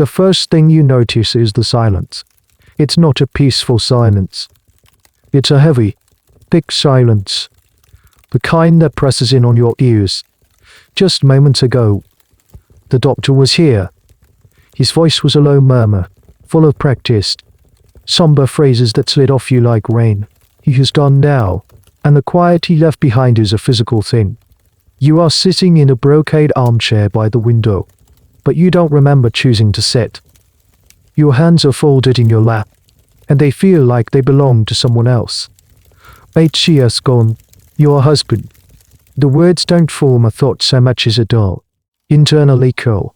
The first thing you notice is the silence. It's not a peaceful silence. It's a heavy, thick silence. The kind that presses in on your ears. Just moments ago, the doctor was here. His voice was a low murmur, full of practiced, somber phrases that slid off you like rain. He has gone now, and the quiet he left behind is a physical thing. You are sitting in a brocade armchair by the window, but you don't remember choosing to sit. Your hands are folded in your lap, and they feel like they belong to someone else. Mate, she has gone. Your husband. The words don't form a thought so much as a dull, internal echo.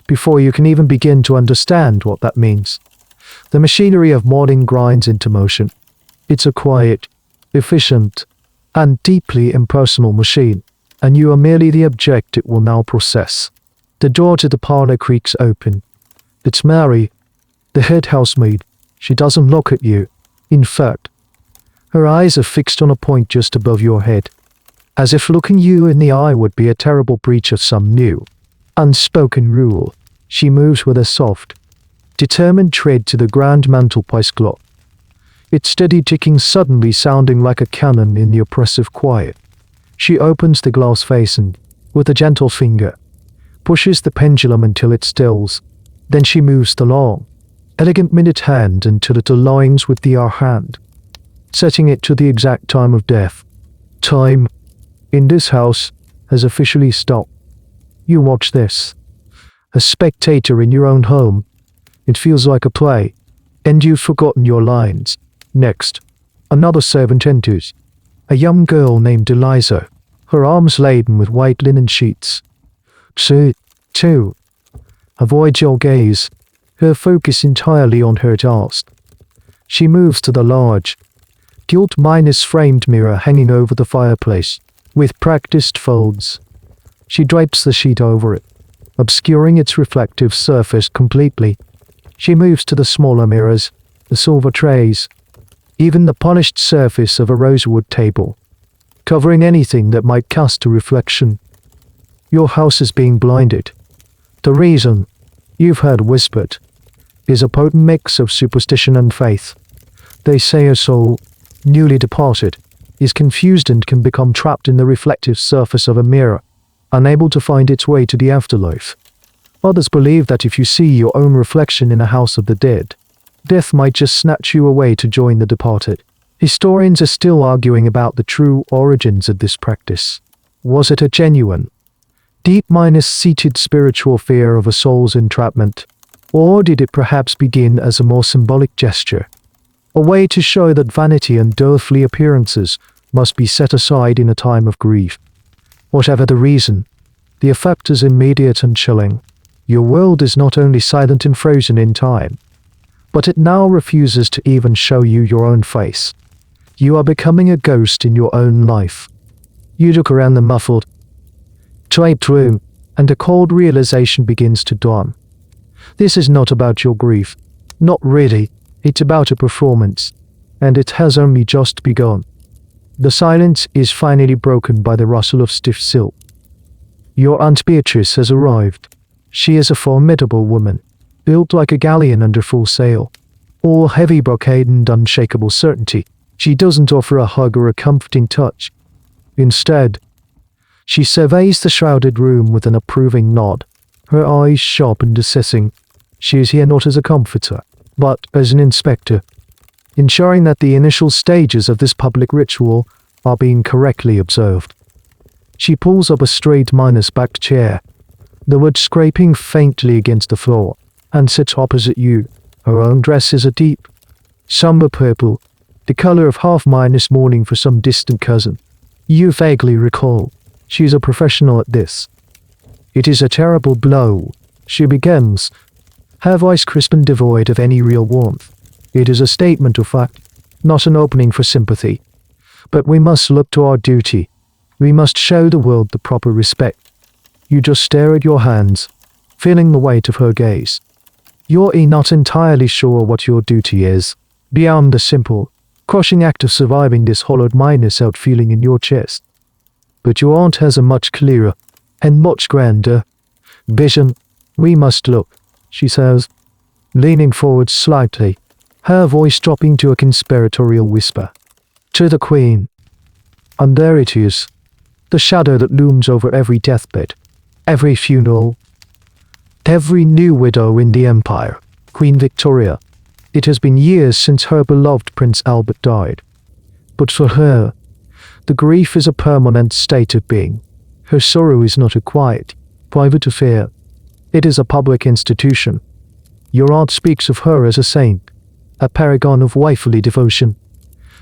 Before you can even begin to understand what that means, the machinery of mourning grinds into motion. It's a quiet, efficient, and deeply impersonal machine, and you are merely the object it will now process. The door to the parlor creaks open. It's Mary, the head housemaid. She doesn't look at you. In fact, her eyes are fixed on a point just above your head, as if looking you in the eye would be a terrible breach of some new, unspoken rule. She moves with a soft, determined tread to the grand mantelpiece clock, its steady ticking suddenly sounding like a cannon in the oppressive quiet. She opens the glass vase and, with a gentle finger, pushes the pendulum until it stills. Then she moves the long, elegant minute hand until it aligns with the hour hand, setting it to the exact time of death. Time, in this house, has officially stopped. You watch this, a spectator in your own home. It feels like a play, and you've forgotten your lines. Next, another servant enters, a young girl named Eliza, her arms laden with white linen sheets. Two. Avoid your gaze, her focus entirely on her task. She moves to the large, gilt-framed mirror hanging over the fireplace, with practiced folds. She drapes the sheet over it, obscuring its reflective surface completely. She moves to the smaller mirrors, the silver trays, even the polished surface of a rosewood table, covering anything that might cast a reflection. Your house is being blinded. The reason, you've heard whispered, is a potent mix of superstition and faith. They say a soul, newly departed, is confused and can become trapped in the reflective surface of a mirror, unable to find its way to the afterlife. Others believe that if you see your own reflection in a house of the dead, death might just snatch you away to join the departed. Historians are still arguing about the true origins of this practice. Was it a genuine, deep-seated spiritual fear of a soul's entrapment, or did it perhaps begin as a more symbolic gesture, a way to show that vanity and earthly appearances must be set aside in a time of grief? Whatever the reason, the effect is immediate and chilling. Your world is not only silent and frozen in time, but it now refuses to even show you your own face. You are becoming a ghost in your own life. You look around the muffled, draped room, and a cold realization begins to dawn. This is not about your grief. Not really. It's about a performance, and it has only just begun. The silence is finally broken by the rustle of stiff silk. Your Aunt Beatrice has arrived. She is a formidable woman, built like a galleon under full sail, all heavy brocade and unshakable certainty. She doesn't offer a hug or a comforting touch. Instead, she surveys the shrouded room with an approving nod, her eyes sharp and assessing. She is here not as a comforter, but as an inspector, ensuring that the initial stages of this public ritual are being correctly observed. She pulls up a straight backed chair, the wood scraping faintly against the floor, and sits opposite you. Her own dress is a deep, somber purple, the color of mourning for some distant cousin. You vaguely recall, she's a professional at this. It is a terrible blow, she begins, her voice crisp and devoid of any real warmth. It is a statement of fact, not an opening for sympathy. But we must look to our duty. We must show the world the proper respect. You just stare at your hands, feeling the weight of her gaze. You're not entirely sure what your duty is, beyond the simple, crushing act of surviving this hollowed out feeling in your chest. But your aunt has a much clearer, and much grander, vision. We must look. she says, leaning forward slightly, her voice dropping to a conspiratorial whisper. To the Queen. And there it is, the shadow that looms over every deathbed, every funeral, every new widow in the Empire, Queen Victoria. It has been years since her beloved Prince Albert died. But for her, the grief is a permanent state of being. Her sorrow is not a quiet, private affair. It is a public institution. Your aunt speaks of her as a saint, a paragon of wifely devotion.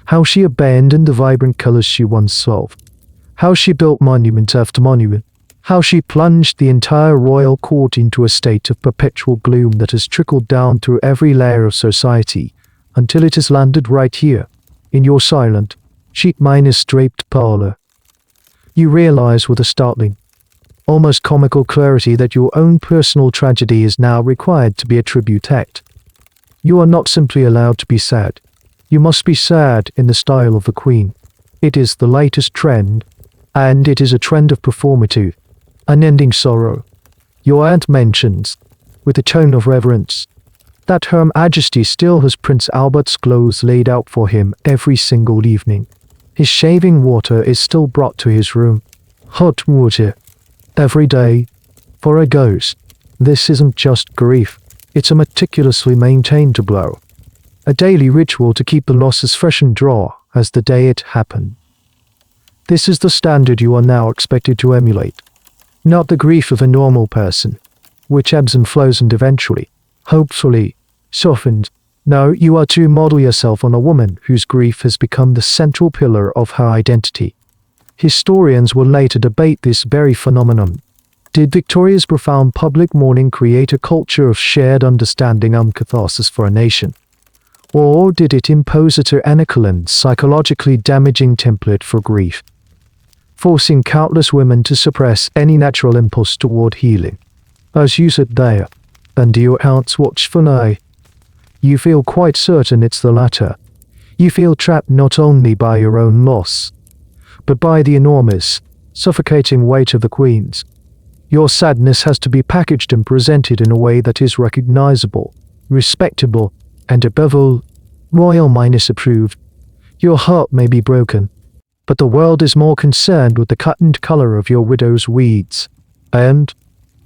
How she abandoned the vibrant colors she once loved. How she built monument after monument. How she plunged the entire royal court into a state of perpetual gloom that has trickled down through every layer of society until it has landed right here, in your silent, sheet-minus draped parlor. You realize with a startling, almost comical clarity that your own personal tragedy is now required to be a tribute act. You are not simply allowed to be sad. You must be sad in the style of the Queen. It is the latest trend, and it is a trend of performative, unending sorrow. Your aunt mentions, with a tone of reverence, that Her Majesty still has Prince Albert's clothes laid out for him every single evening. His shaving water is still brought to his room. Hot water. Every day. For a ghost. This isn't just grief. It's a meticulously maintained tableau. A daily ritual to keep the losses fresh and dry as the day it happened. This is the standard you are now expected to emulate. Not the grief of a normal person, which ebbs and flows and eventually, hopefully, softens. No, you are to model yourself on a woman whose grief has become the central pillar of her identity. Historians will later debate this very phenomenon. Did Victoria's profound public mourning create a culture of shared understanding and catharsis for a nation? Or did it impose a tyrannical and psychologically damaging template for grief, forcing countless women to suppress any natural impulse toward healing? As you sit there, under your aunt's watchful eye, you feel quite certain it's the latter. You feel trapped not only by your own loss, but by the enormous, suffocating weight of the Queen's. Your sadness has to be packaged and presented in a way that is recognizable, respectable, and above all, royal minus approved. Your heart may be broken, but the world is more concerned with the cut and color of your widow's weeds. And,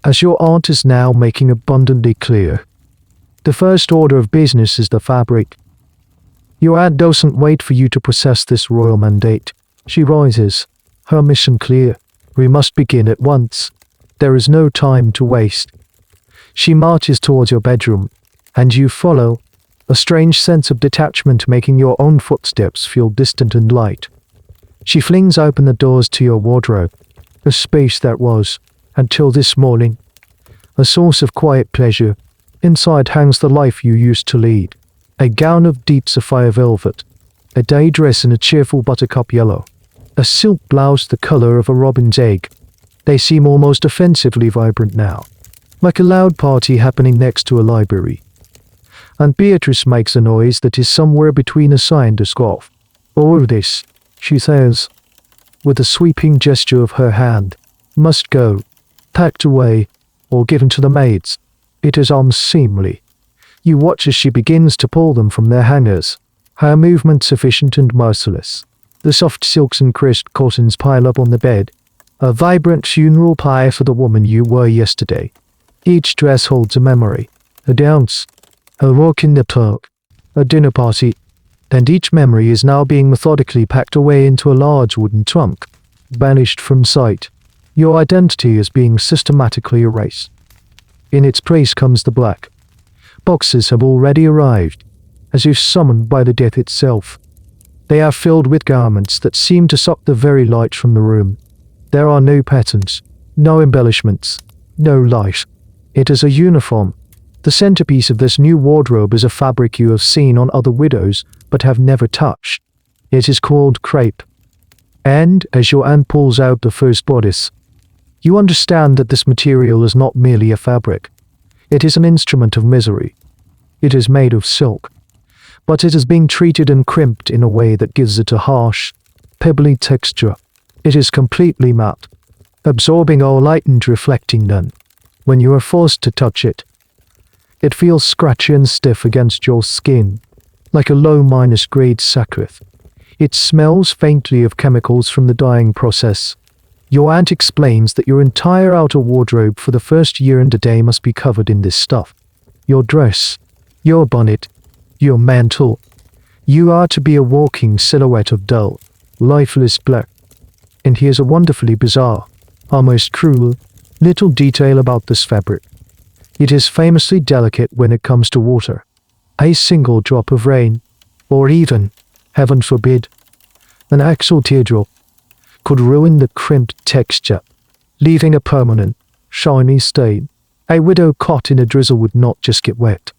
as your aunt is now making abundantly clear, the first order of business is the fabric. Your aunt doesn't wait for you to process this royal mandate. She rises, her mission clear. We must begin at once. There is no time to waste. She marches towards your bedroom, and you follow, a strange sense of detachment making your own footsteps feel distant and light. She flings open the doors to your wardrobe, a space that was, until this morning, a source of quiet pleasure. Inside hangs the life you used to lead, a gown of deep sapphire velvet, a day dress in a cheerful buttercup yellow, a silk blouse the color of a robin's egg. They seem almost offensively vibrant now, like a loud party happening next to a library. And Beatrice makes a noise that is somewhere between a sigh and a scoff. All of this, she says, with a sweeping gesture of her hand, must go, packed away, or given to the maids. It is unseemly. You watch as she begins to pull them from their hangers, her movements efficient and merciless. The soft silks and crisp cottons pile up on the bed, a vibrant funeral pyre for the woman you were yesterday. Each dress holds a memory, a dance, a walk in the park, a dinner party, and each memory is now being methodically packed away into a large wooden trunk, banished from sight. Your identity is being systematically erased. In its place comes the black. Boxes have already arrived, as if summoned by the death itself. They are filled with garments that seem to suck the very light from the room. There are no patterns, no embellishments, no light. It is a uniform. The centerpiece of this new wardrobe is a fabric you have seen on other widows but have never touched. It is called crape. And, as your aunt pulls out the first bodice, you understand that this material is not merely a fabric. It is an instrument of misery. It is made of silk, but it is being treated and crimped in a way that gives it a harsh, pebbly texture. It is completely matte, absorbing all light and reflecting none. When you are forced to touch it, It feels scratchy and stiff against your skin, like a low-grade saccharine. It smells faintly of chemicals from the dyeing process. Your aunt explains that your entire outer wardrobe for the first year and a day must be covered in this stuff. Your dress, your bonnet, your mantle. You are to be a walking silhouette of dull, lifeless black. And here's a wonderfully bizarre, almost cruel, little detail about this fabric. It is famously delicate when it comes to water. A single drop of rain, or even, heaven forbid, an actual teardrop, could ruin the crimped texture, leaving a permanent, shiny stain. A widow caught in a drizzle would not just get wet.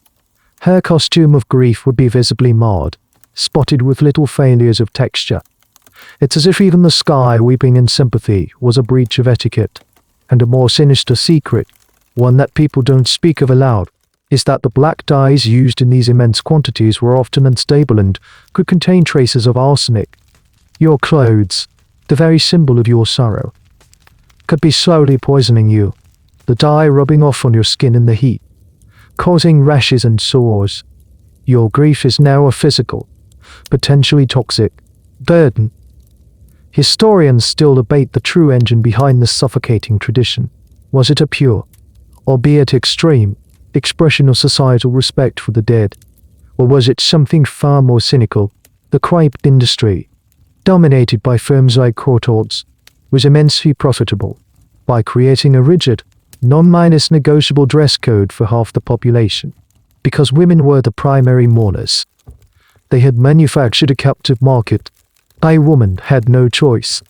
Her costume of grief would be visibly marred, spotted with little failures of texture. It's as if even the sky, weeping in sympathy, was a breach of etiquette. And a more sinister secret, one that people don't speak of aloud, is that the black dyes used in these immense quantities were often unstable and could contain traces of arsenic. Your clothes, the very symbol of your sorrow, could be slowly poisoning you, the dye rubbing off on your skin in the heat, causing rashes and sores. Your grief is now a physical, potentially toxic, burden. Historians still debate the true engine behind this suffocating tradition. Was it a pure, albeit extreme, expression of societal respect for the dead? Or was it something far more cynical? The crape industry, dominated by firms like Courtaulds, was immensely profitable by creating a rigid, non-negotiable dress code for half the population. Because women were the primary mourners, they had manufactured a captive market. A woman had no choice.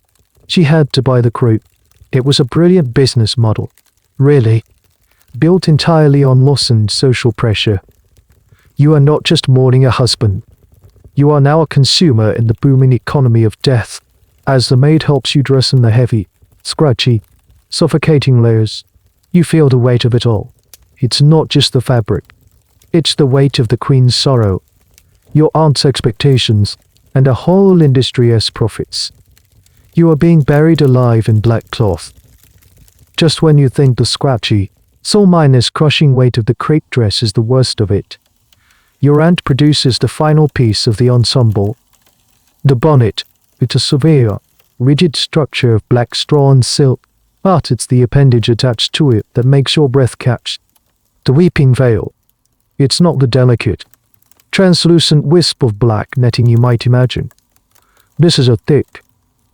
She had to buy the crape. It was a brilliant business model, really, built entirely on loss and social pressure. You are not just mourning a husband. You are now a consumer in the booming economy of death, as the maid helps you dress in the heavy, scratchy, suffocating layers. You feel the weight of it all. It's not just the fabric. It's the weight of the queen's sorrow, your aunt's expectations, and a whole industry's profits. You are being buried alive in black cloth. Just when you think the scratchy, soul-crushing weight of the crape dress is the worst of it, your aunt produces the final piece of the ensemble. The bonnet. It's a severe, rigid structure of black straw and silk, but it's the appendage attached to it that makes your breath catch. The weeping veil. It's not the delicate, translucent wisp of black netting you might imagine. This is a thick,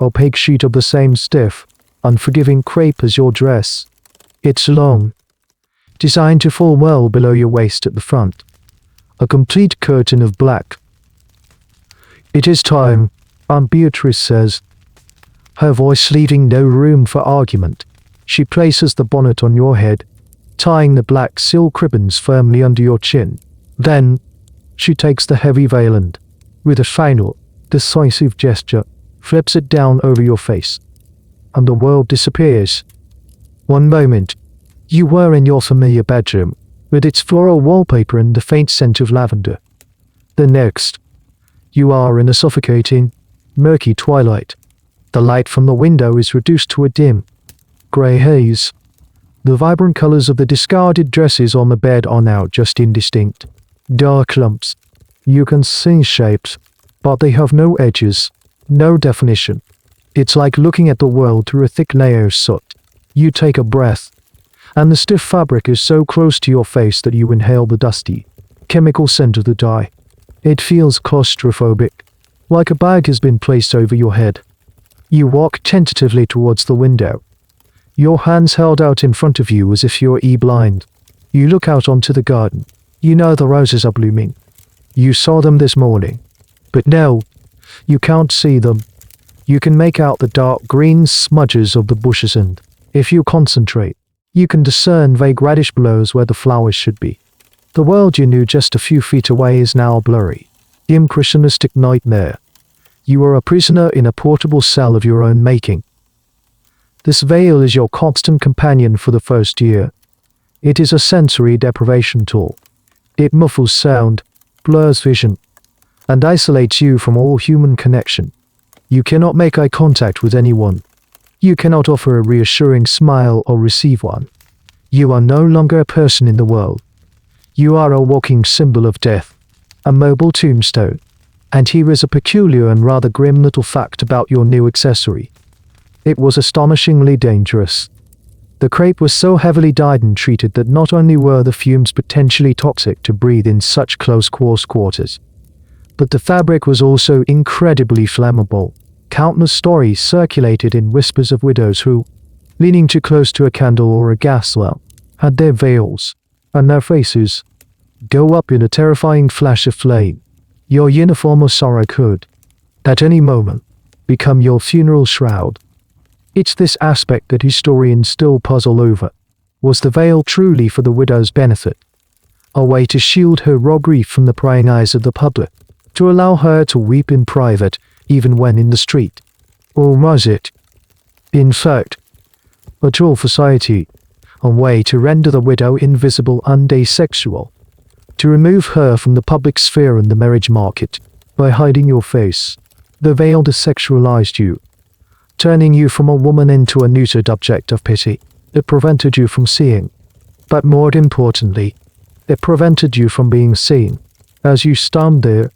opaque sheet of the same stiff, unforgiving crape as your dress. It's long, designed to fall well below your waist at the front. A complete curtain of black. It is time, Aunt Beatrice says, her voice leaving no room for argument. She places the bonnet on your head, tying the black silk ribbons firmly under your chin. Then, she takes the heavy veil and, with a final, decisive gesture, flips it down over your face. And the world disappears. One moment, you were in your familiar bedroom, with its floral wallpaper and the faint scent of lavender. The next, you are in a suffocating, murky twilight. The light from the window is reduced to a dim, grey haze. The vibrant colors of the discarded dresses on the bed are now just indistinct. Dark lumps. You can see shapes, but they have no edges, no definition. It's like looking at the world through a thick layer of soot. You take a breath, and the stiff fabric is so close to your face that you inhale the dusty, chemical scent of the dye. It feels claustrophobic, like a bag has been placed over your head. You walk tentatively towards the window, your hands held out in front of you as if you're blind. You look out onto the garden. You know the roses are blooming. You saw them this morning. But no, you can't see them. You can make out the dark green smudges of the bushes and, if you concentrate, you can discern vague reddish blurs where the flowers should be. The world you knew just a few feet away is now a blurry, impressionistic nightmare. You are a prisoner in a portable cell of your own making. This veil is your constant companion for the first year. It is a sensory deprivation tool. It muffles sound, blurs vision, and isolates you from all human connection. You cannot make eye contact with anyone. You cannot offer a reassuring smile or receive one. You are no longer a person in the world. You are a walking symbol of death, a mobile tombstone. And here is a peculiar and rather grim little fact about your new accessory. It was astonishingly dangerous. The crape was so heavily dyed and treated that not only were the fumes potentially toxic to breathe in such close quarters, but the fabric was also incredibly flammable. Countless stories circulated in whispers of widows who, leaning too close to a candle or a gas lamp, had their veils and their faces go up in a terrifying flash of flame. Your uniform of sorrow could, at any moment, become your funeral shroud. It's this aspect that historians still puzzle over. Was the veil truly for the widow's benefit? A way to shield her raw grief from the prying eyes of the public, to allow her to weep in private, even when in the street? Or was it, in fact, a tool for society, a way to render the widow invisible and asexual, to remove her from the public sphere and the marriage market, by hiding your face? The veil desexualized you, turning you from a woman into a neutered object of pity. It prevented you from seeing. But more importantly, it prevented you from being seen. As you stand there,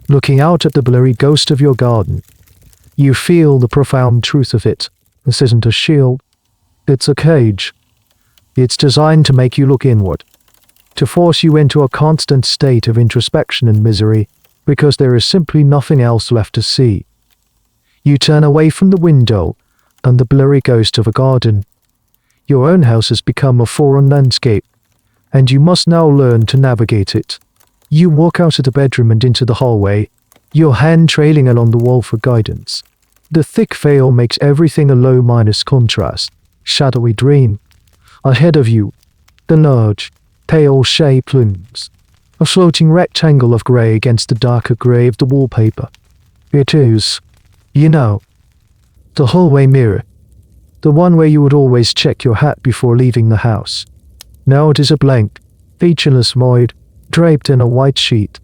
looking out at the blurry ghost of your garden, you feel the profound truth of it. This isn't a shield. It's a cage. It's designed to make you look inward, to force you into a constant state of introspection and misery, because there is simply nothing else left to see. You turn away from the window and the blurry ghost of a garden. Your own house has become a foreign landscape, and you must now learn to navigate it. You walk out of the bedroom and into the hallway, your hand trailing along the wall for guidance. The thick veil makes everything a low-minus contrast, shadowy dream. Ahead of you, the large, pale-shaped looms, a floating rectangle of grey against the darker grey of the wallpaper. It is, you know, the hallway mirror, the one where you would always check your hat before leaving the house. Now it is a blank, featureless void, draped in a white sheet.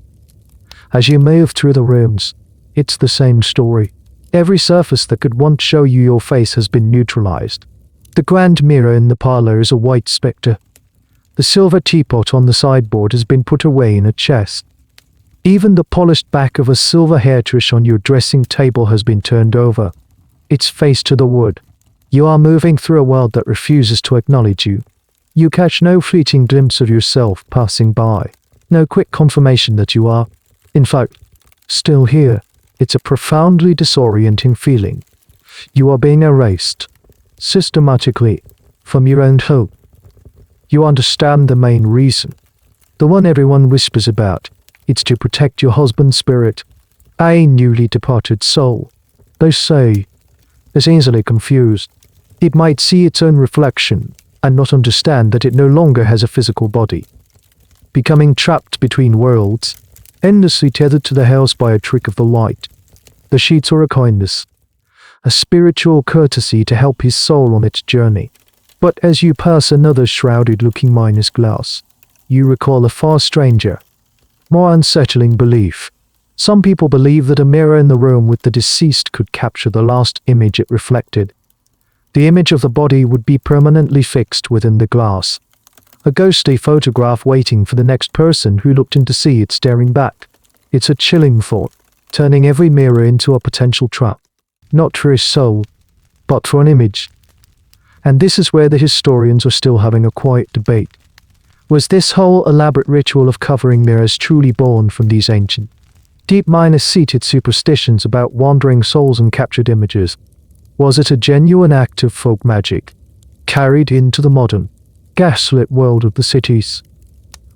As you move through the rooms, it's the same story. Every surface that could once show you your face has been neutralized. The grand mirror in the parlor is a white spectre. The silver teapot on the sideboard has been put away in a chest. Even the polished back of a silver hairbrush on your dressing table has been turned over, its face to the wood. You are moving through a world that refuses to acknowledge you. You catch no fleeting glimpse of yourself passing by, no quick confirmation that you are, in fact, still here. It's a profoundly disorienting feeling. You are being erased, systematically, from your own home. You understand the main reason, the one everyone whispers about. It's to protect your husband's spirit, a newly departed soul. They say, is easily confused. It might see its own reflection and not understand that it no longer has a physical body. Becoming trapped between worlds, endlessly tethered to the house by a trick of the light. The sheets are a kindness, a spiritual courtesy to help his soul on its journey. But as you pass another shrouded-looking minus glass, you recall a far stranger, more unsettling belief. Some people believe that a mirror in the room with the deceased could capture the last image it reflected. The image of the body would be permanently fixed within the glass, a ghostly photograph waiting for the next person who looked in to see it staring back. It's a chilling thought, turning every mirror into a potential trap, not for his soul, but for an image. And this is where the historians are still having a quiet debate. Was this whole elaborate ritual of covering mirrors truly born from these ancient, deep-seated superstitions about wandering souls and captured images? Was it a genuine act of folk magic, carried into the modern, gaslit world of the cities?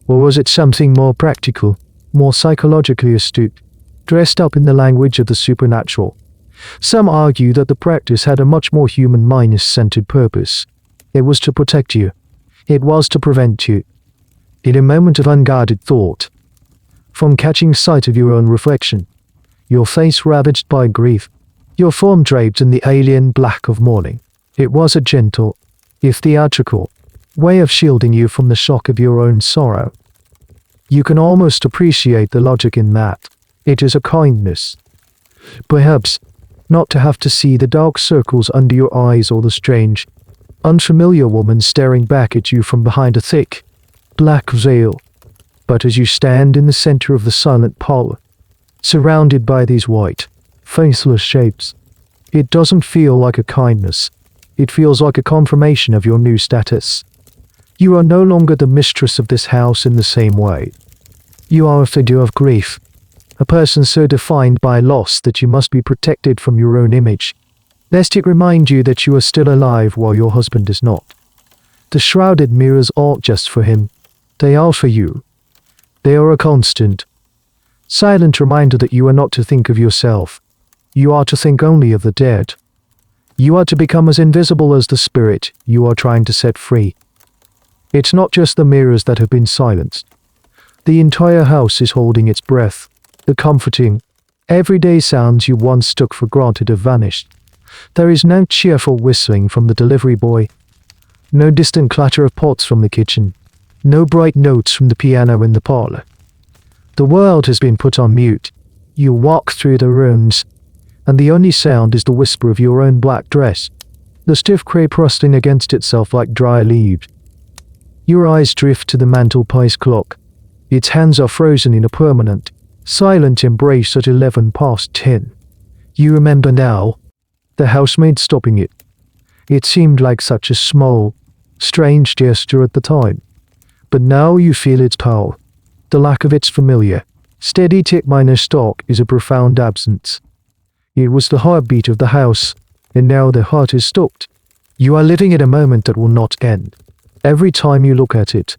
Or was it something more practical, more psychologically astute, dressed up in the language of the supernatural? Some argue that the practice had a much more human centered purpose. It was to protect you. It was to prevent you, in a moment of unguarded thought, from catching sight of your own reflection, your face ravaged by grief, your form draped in the alien black of mourning. It was a gentle, if theatrical, way of shielding you from the shock of your own sorrow. You can almost appreciate the logic in that. It is a kindness. Perhaps not to have to see the dark circles under your eyes or the strange, unfamiliar woman staring back at you from behind a thick, black veil. But as you stand in the center of the silent parlor, surrounded by these white, faceless shapes, it doesn't feel like a kindness. It feels like a confirmation of your new status. You are no longer the mistress of this house in the same way. You are a figure of grief, a person so defined by loss that you must be protected from your own image, lest it remind you that you are still alive while your husband is not. The shrouded mirrors aren't just for him, they are for you. They are a constant, silent reminder that you are not to think of yourself. You are to think only of the dead. You are to become as invisible as the spirit you are trying to set free. It's not just the mirrors that have been silenced. The entire house is holding its breath. The comforting, everyday sounds you once took for granted have vanished. There is no cheerful whistling from the delivery boy, no distant clatter of pots from the kitchen, no bright notes from the piano in the parlor. The world has been put on mute. You walk through the rooms, and the only sound is the whisper of your own black dress, the stiff crape rustling against itself like dry leaves. Your eyes drift to the mantelpiece clock. Its hands are frozen in a permanent, silent embrace at 11 past 10. You remember now, the housemaid stopping it. It seemed like such a small, strange gesture at the time. But now you feel its power. The lack of its familiar, steady tick minus talk is a profound absence. It was the heartbeat of the house, and now the heart is stopped. You are living in a moment that will not end. Every time you look at it,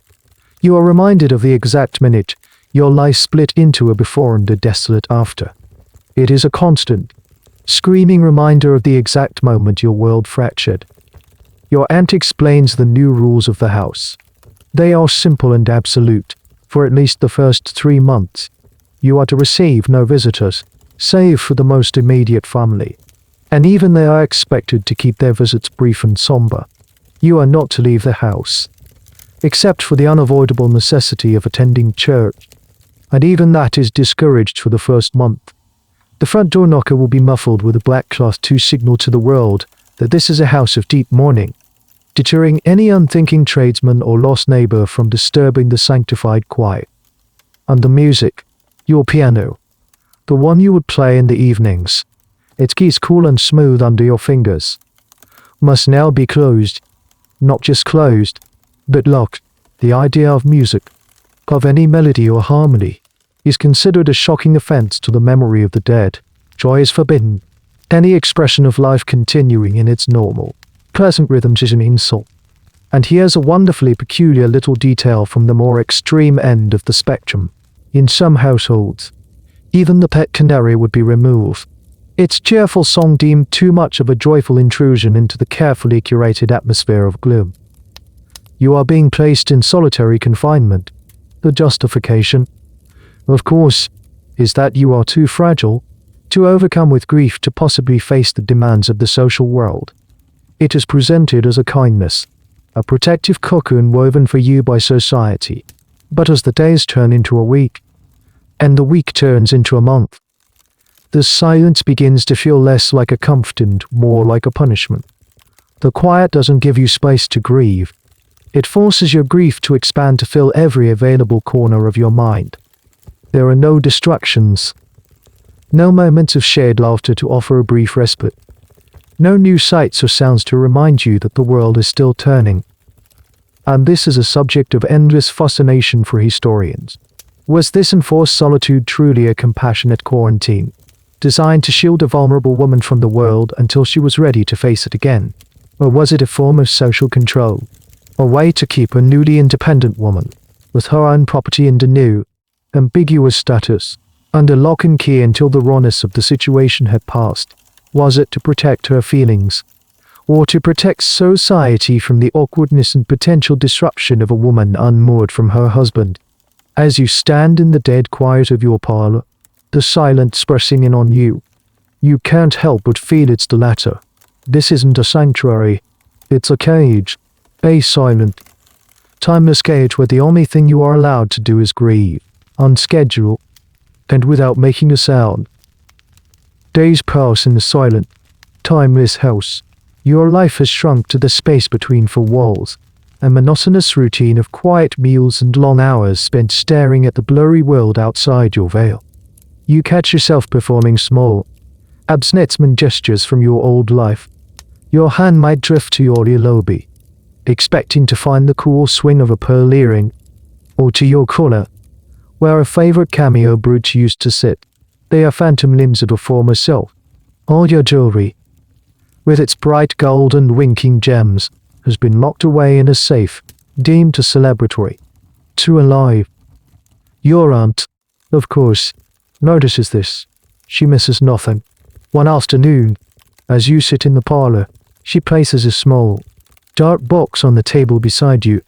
you are reminded of the exact minute your life split into a before and a desolate after. It is a constant, screaming reminder of the exact moment your world fractured. Your aunt explains the new rules of the house. They are simple and absolute. For at least the first 3 months, you are to receive no visitors, save for the most immediate family. And even they are expected to keep their visits brief and somber. You are not to leave the house, except for the unavoidable necessity of attending church. And even that is discouraged for the first month. The front door knocker will be muffled with a black cloth to signal to the world that this is a house of deep mourning, deterring any unthinking tradesman or lost neighbor from disturbing the sanctified quiet. And the music, your piano, the one you would play in the evenings, its keys cool and smooth under your fingers, must now be closed. Not just closed, but locked. The idea of music, of any melody or harmony, is considered a shocking offense to the memory of the dead. Joy is forbidden. Any expression of life continuing in its normal, pleasant rhythms is an insult. And here's a wonderfully peculiar little detail from the more extreme end of the spectrum. In some households, even the pet canary would be removed. Its cheerful song deemed too much of a joyful intrusion into the carefully curated atmosphere of gloom. You are being placed in solitary confinement. The justification, of course, is that you are too fragile, too overcome with grief to possibly face the demands of the social world. It is presented as a kindness, a protective cocoon woven for you by society. But as the days turn into a week, and the week turns into a month, the silence begins to feel less like a comfort and more like a punishment. The quiet doesn't give you space to grieve. It forces your grief to expand to fill every available corner of your mind. There are no distractions, no moments of shared laughter to offer a brief respite, no new sights or sounds to remind you that the world is still turning. And this is a subject of endless fascination for historians. Was this enforced solitude truly a compassionate quarantine, designed to shield a vulnerable woman from the world until she was ready to face it again? Or was it a form of social control, a way to keep a newly independent woman, with her own property and a new, ambiguous status, under lock and key until the rawness of the situation had passed? Was it to protect her feelings, or to protect society from the awkwardness and potential disruption of a woman unmoored from her husband? As you stand in the dead quiet of your parlor, the silence pressing in on you, you can't help but feel it's the latter. This isn't a sanctuary, it's a cage, a silent, timeless cage where the only thing you are allowed to do is grieve, on schedule, and without making a sound. Days pass in the silent, timeless house. Your life has shrunk to the space between four walls. a monotonous routine of quiet meals and long hours spent staring at the blurry world outside your veil. You catch yourself performing small, abstinence gestures from your old life. Your hand might drift to your earlobe, expecting to find the cool swing of a pearl earring, or to your collar, where a favorite cameo brooch used to sit. They are phantom limbs of a former self. All your jewelry, with its bright gold and winking gems, has been locked away in a safe, deemed too celebratory, too alive. Your aunt, of course, notices this. She misses nothing. One afternoon, as you sit in the parlor, she places a small, dark box on the table beside you.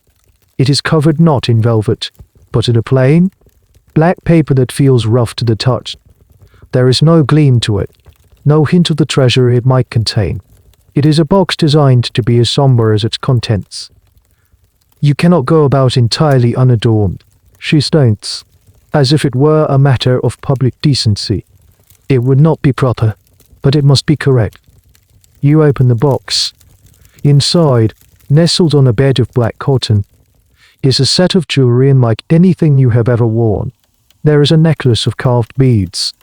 It is covered not in velvet, but in a plain, black paper that feels rough to the touch. There is no gleam to it, no hint of the treasure it might contain. It is a box designed to be as somber as its contents. You cannot go about entirely unadorned, she states, as if it were a matter of public decency. It would not be proper, but it must be correct. You open the box. Inside, nestled on a bed of black cotton, is a set of jewelry unlike anything you have ever worn. There is a necklace of carved beads,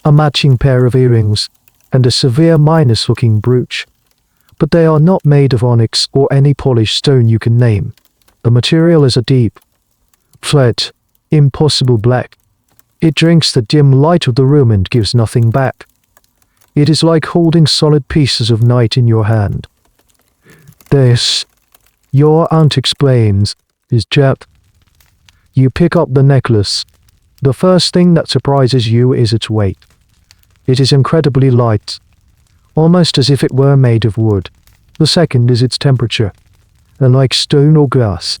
a matching pair of earrings, and a severe minus-looking brooch. But they are not made of onyx or any polished stone you can name. The material is a deep, flat, impossible black. It drinks the dim light of the room and gives nothing back. It is like holding solid pieces of night in your hand. This, your aunt explains, is jet. You pick up the necklace. The first thing that surprises you is its weight. It is incredibly light, almost as if it were made of wood. The second is its temperature, unlike stone or glass,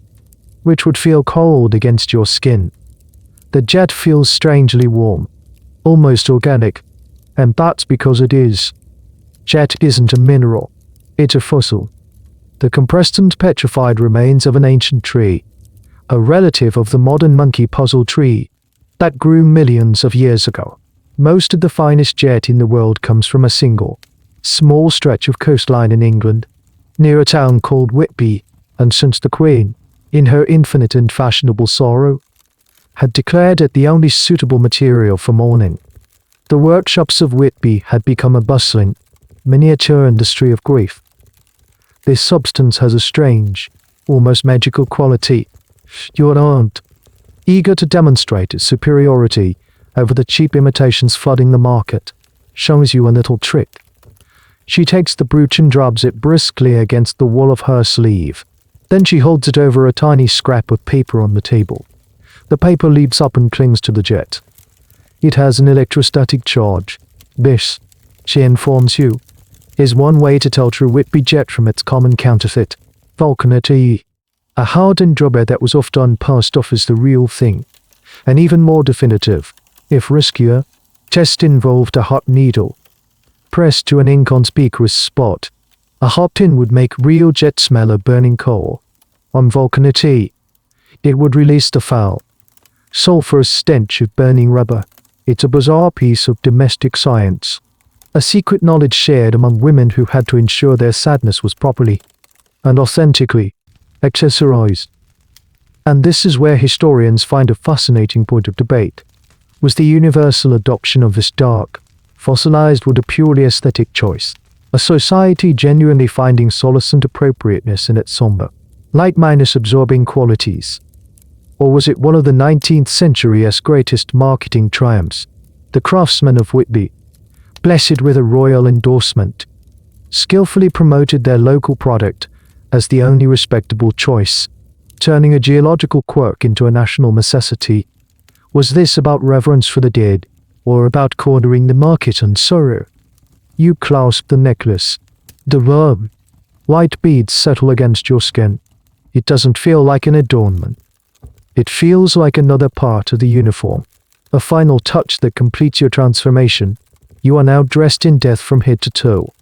which would feel cold against your skin. The jet feels strangely warm, almost organic, and that's because it is. Jet isn't a mineral, it's a fossil. The compressed and petrified remains of an ancient tree, a relative of the modern monkey puzzle tree that grew millions of years ago. Most of the finest jet in the world comes from a single, small stretch of coastline in England, near a town called Whitby, and since the Queen, in her infinite and fashionable sorrow, had declared it the only suitable material for mourning, the workshops of Whitby had become a bustling, miniature industry of grief. This substance has a strange, almost magical quality. Your aunt, eager to demonstrate its superiority over the cheap imitations flooding the market, shows you a little trick. She takes the brooch and rubs it briskly against the wall of her sleeve. Then she holds it over a tiny scrap of paper on the table. The paper leaps up and clings to the jet. It has an electrostatic charge. This, she informs you, is one way to tell true Whitby jet from its common counterfeit, vulcanity. A hardened rubber that was often passed off as the real thing. An even more definitive, if riskier, test involved a hot needle, pressed to an inconspicuous spot. A hot pin would make real jet smell of burning coal. On vulcanity, it would release the foul, sulphurous stench of burning rubber. It's a bizarre piece of domestic science, a secret knowledge shared among women who had to ensure their sadness was properly and authentically accessorized. And this is where historians find a fascinating point of debate. Was the universal adoption of this dark, fossilized wood a purely aesthetic choice, a society genuinely finding solace and appropriateness in its somber, light-minus-absorbing qualities? Or was it one of the 19th century's greatest marketing triumphs, the craftsmen of Whitby, blessed with a royal endorsement, skillfully promoted their local product as the only respectable choice, turning a geological quirk into a national necessity? Was this about reverence for the dead, or about cornering the market on sorrow? You clasp the necklace. The warm, white beads settle against your skin. It doesn't feel like an adornment. It feels like another part of the uniform, a final touch that completes your transformation. You are now dressed in death from head to toe.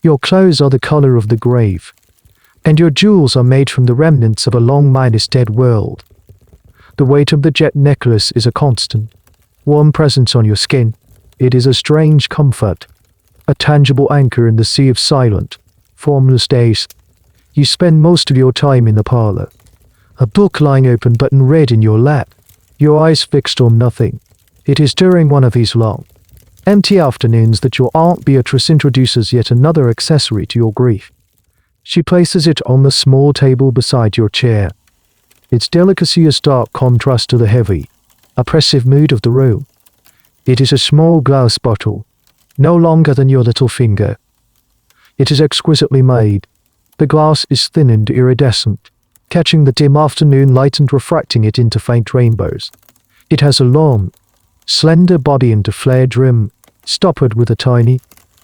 Your clothes are the color of the grave, and your jewels are made from the remnants of a long-minus-dead world. The weight of the jet necklace is a constant, warm presence on your skin. It is a strange comfort, a tangible anchor in the sea of silent, formless days. You spend most of your time in the parlor, a book lying open but unread in your lap, your eyes fixed on nothing. It is during one of these long, empty afternoons that your Aunt Beatrice introduces yet another accessory to your grief. She places it on the small table beside your chair. Its delicacy is stark contrast to the heavy, oppressive mood of the room. It is a small glass bottle, no longer than your little finger. It is exquisitely made. The glass is thin and iridescent, catching the dim afternoon light and refracting it into faint rainbows. It has a long, slender body and a flared rim, stoppered with a tiny,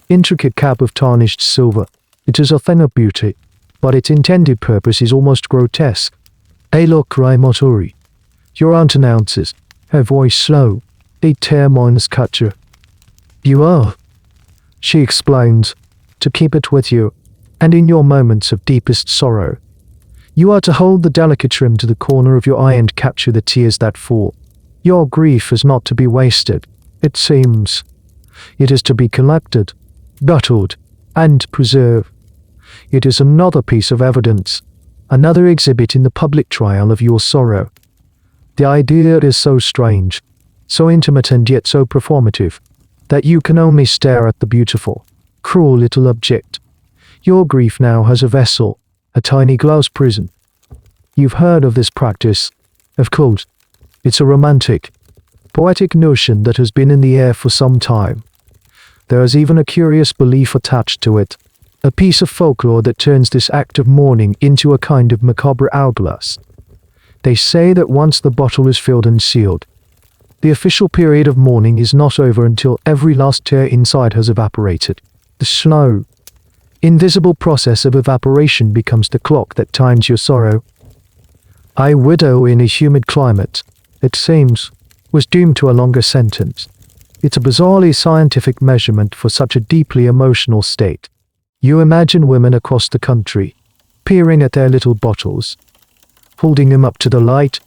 intricate cap of tarnished silver. It is a thing of beauty, but its intended purpose is almost grotesque. "Alo cry motori," your aunt announces, her voice slow. "A termines catcher." "You are," she explains, "to keep it with you, and in your moments of deepest sorrow. You are to hold the delicate trim to the corner of your eye and capture the tears that fall. Your grief is not to be wasted, it seems. It is to be collected, bottled, and preserved. It is another piece of evidence, another exhibit in the public trial of your sorrow. The idea is so strange, so intimate and yet so performative, that you can only stare at the beautiful, cruel little object. Your grief now has a vessel, a tiny glass prison. You've heard of this practice, of course. It's a romantic, poetic notion that has been in the air for some time. There is even a curious belief attached to it, a piece of folklore that turns this act of mourning into a kind of macabre hourglass. They say that once the bottle is filled and sealed, the official period of mourning is not over until every last tear inside has evaporated. The slow, invisible process of evaporation becomes the clock that times your sorrow. A widow in a humid climate, it seems, was doomed to a longer sentence. It's a bizarrely scientific measurement for such a deeply emotional state. You imagine women across the country, peering at their little bottles, holding them up to the light,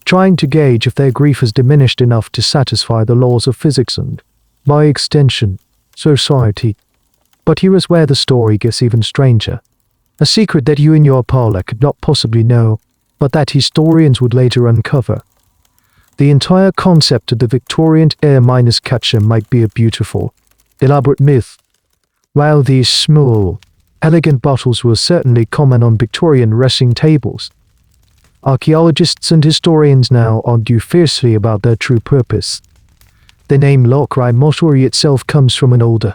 trying to gauge if their grief has diminished enough to satisfy the laws of physics and, by extension, society. But here is where the story gets even stranger. A secret that you in your parlor could not possibly know, but that historians would later uncover. The entire concept of the Victorian air-minus catcher might be a beautiful, elaborate myth. While these small, elegant bottles were certainly common on Victorian dressing tables, archaeologists and historians now argue fiercely about their true purpose. The name Locri Motori itself comes from an older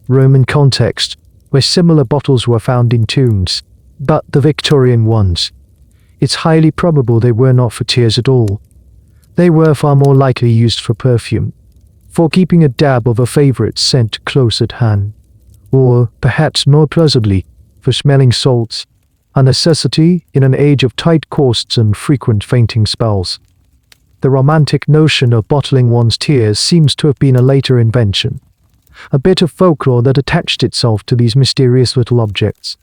Roman context, where similar bottles were found in tombs, but the Victorian ones, it's highly probable they were not for tears at all. They were far more likely used for perfume, for keeping a dab of a favorite scent close at hand, or, perhaps more plausibly, for smelling salts, a necessity in an age of tight costs and frequent fainting spells. The romantic notion of bottling one's tears seems to have been a later invention, a bit of folklore that attached itself to these mysterious little objects,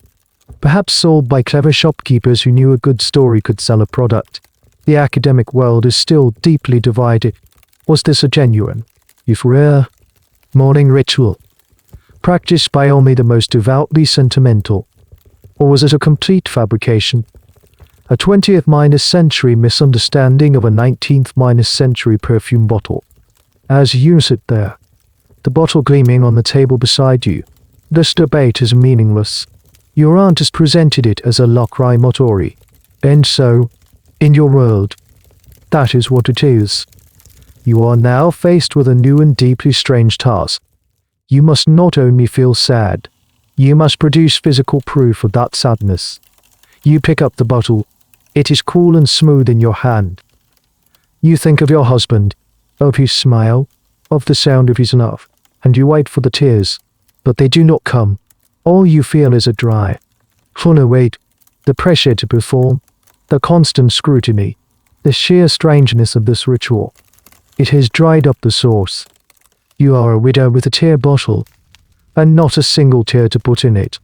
perhaps sold by clever shopkeepers who knew a good story could sell a product. The academic world is still deeply divided. Was this a genuine, if rare, mourning ritual, practiced by only the most devoutly sentimental, or was it a complete fabrication, a 20th-century misunderstanding of a 19th-century perfume bottle? As you sit there, the bottle gleaming on the table beside you, this debate is meaningless. Your aunt has presented it as a Locri Motori, and so, in your world, that is what it is. You are now faced with a new and deeply strange task. You must not only feel sad, you must produce physical proof of that sadness. You pick up the bottle. It is cool and smooth in your hand. You think of your husband, of his smile, of the sound of his laugh, and you wait for the tears, but they do not come. All you feel is a dry, fuller weight, the pressure to perform, the constant scrutiny, the sheer strangeness of this ritual. It has dried up the source. You are a widow with a tear bottle, and not a single tear to put in it.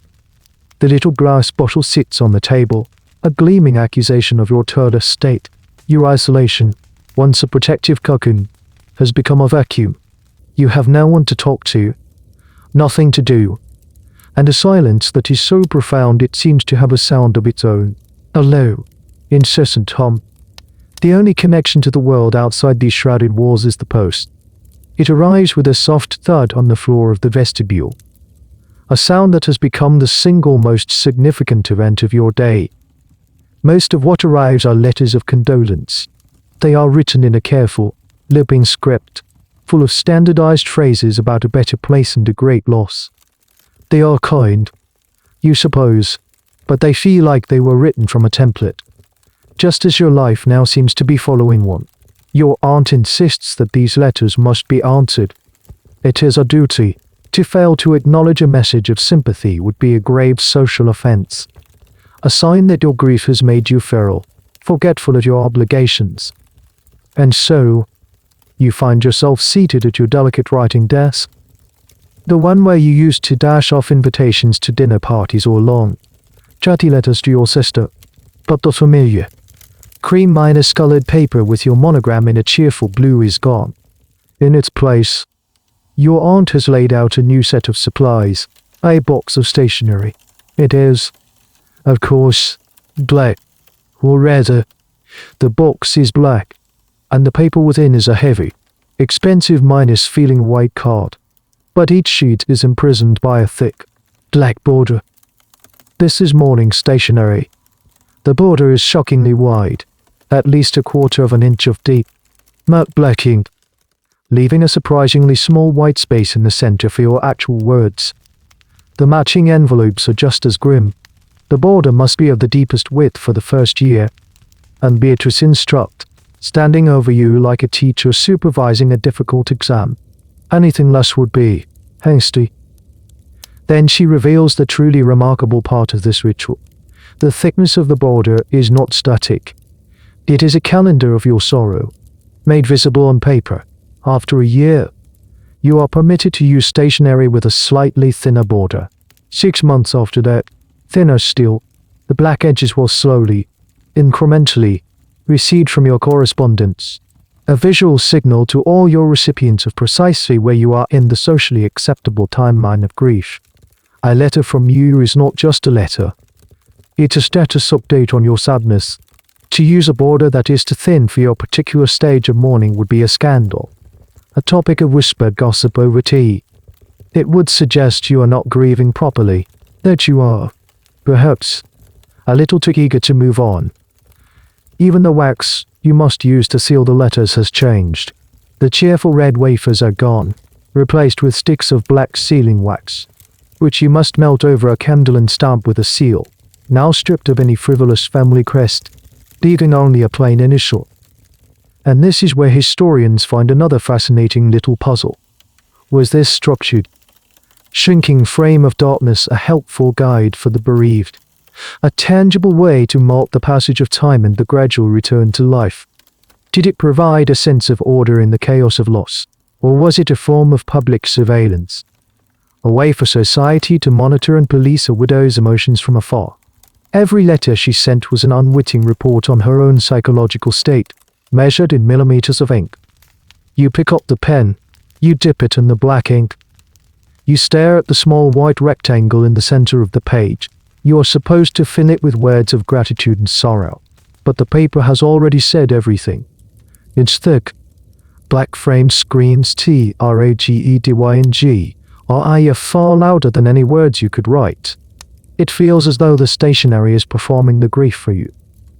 The little glass bottle sits on the table, a gleaming accusation of your turtless state. Your isolation, once a protective cocoon, has become a vacuum. You have no one to talk to, nothing to do, and a silence that is so profound it seems to have a sound of its own, a low, incessant hum. The only connection to the world outside these shrouded walls is the post. It arrives with a soft thud on the floor of the vestibule, a sound that has become the single most significant event of your day. Most of what arrives are letters of condolence. They are written in a careful, lipping script, full of standardized phrases about a better place and a great loss. They are kind, you suppose, but they feel like they were written from a template, just as your life now seems to be following one. Your aunt insists that these letters must be answered. It is a duty. To fail to acknowledge a message of sympathy would be a grave social offense, a sign that your grief has made you feral, forgetful of your obligations. And so, you find yourself seated at your delicate writing desk, the one where you used to dash off invitations to dinner parties or long, chatty letters to your sister, but the familiar, cream-colored paper with your monogram in a cheerful blue is gone. In its place, your aunt has laid out a new set of supplies, a box of stationery. It is, of course, black, or rather, the box is black, and the paper within is a heavy, expensive feeling white card. But each sheet is imprisoned by a thick, black border. This is mourning stationery. The border is shockingly wide, at least 1/4 inch of deep, matte black ink, leaving a surprisingly small white space in the center for your actual words. The matching envelopes are just as grim. The border must be of the deepest width for the first year, and Beatrice instruct, standing over you like a teacher supervising a difficult exam. Anything less would be hasty. Then she reveals the truly remarkable part of this ritual. The thickness of the border is not static. It is a calendar of your sorrow, made visible on paper. After a year, you are permitted to use stationery with a slightly thinner border. 6 months after that, thinner still, the black edges will slowly, incrementally, recede from your correspondence. A visual signal to all your recipients of precisely where you are in the socially acceptable timeline of grief. A letter from you is not just a letter. It's a status update on your sadness. To use a border that is too thin for your particular stage of mourning would be a scandal, a topic of whispered gossip over tea. It would suggest you are not grieving properly, that you are, perhaps, a little too eager to move on. Even the wax you must use to seal the letters has changed. The cheerful red wafers are gone, replaced with sticks of black sealing wax, which you must melt over a candle and stamp with a seal, now stripped of any frivolous family crest, leaving only a plain initial. And this is where historians find another fascinating little puzzle. Was this structured, shrinking frame of darkness a helpful guide for the bereaved? A tangible way to mark the passage of time and the gradual return to life? Did it provide a sense of order in the chaos of loss, or was it a form of public surveillance? A way for society to monitor and police a widow's emotions from afar? Every letter she sent was an unwitting report on her own psychological state, measured in millimeters of ink. You pick up the pen, you dip it in the black ink. You stare at the small white rectangle in the center of the page. You are supposed to fill it with words of gratitude and sorrow, but the paper has already said everything. It's thick. Black framed screams TRAGEDYNG are far louder than any words you could write. It feels as though the stationery is performing the grief for you.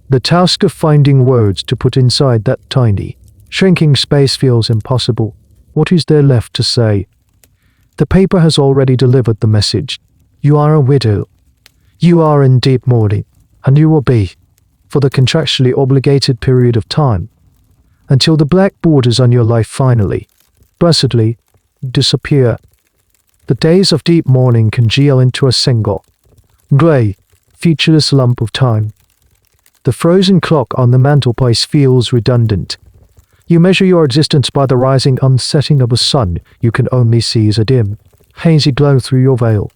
The task of finding words to put inside that tiny, shrinking space feels impossible. What is there left to say? The paper has already delivered the message. You are a widow. You are in deep mourning, and you will be, for the contractually obligated period of time, until the black borders on your life finally, blessedly, disappear. The days of deep mourning congeal into a single, grey, featureless lump of time. The frozen clock on the mantelpiece feels redundant. You measure your existence by the rising unsetting of a sun you can only see as a dim, hazy glow through your veil.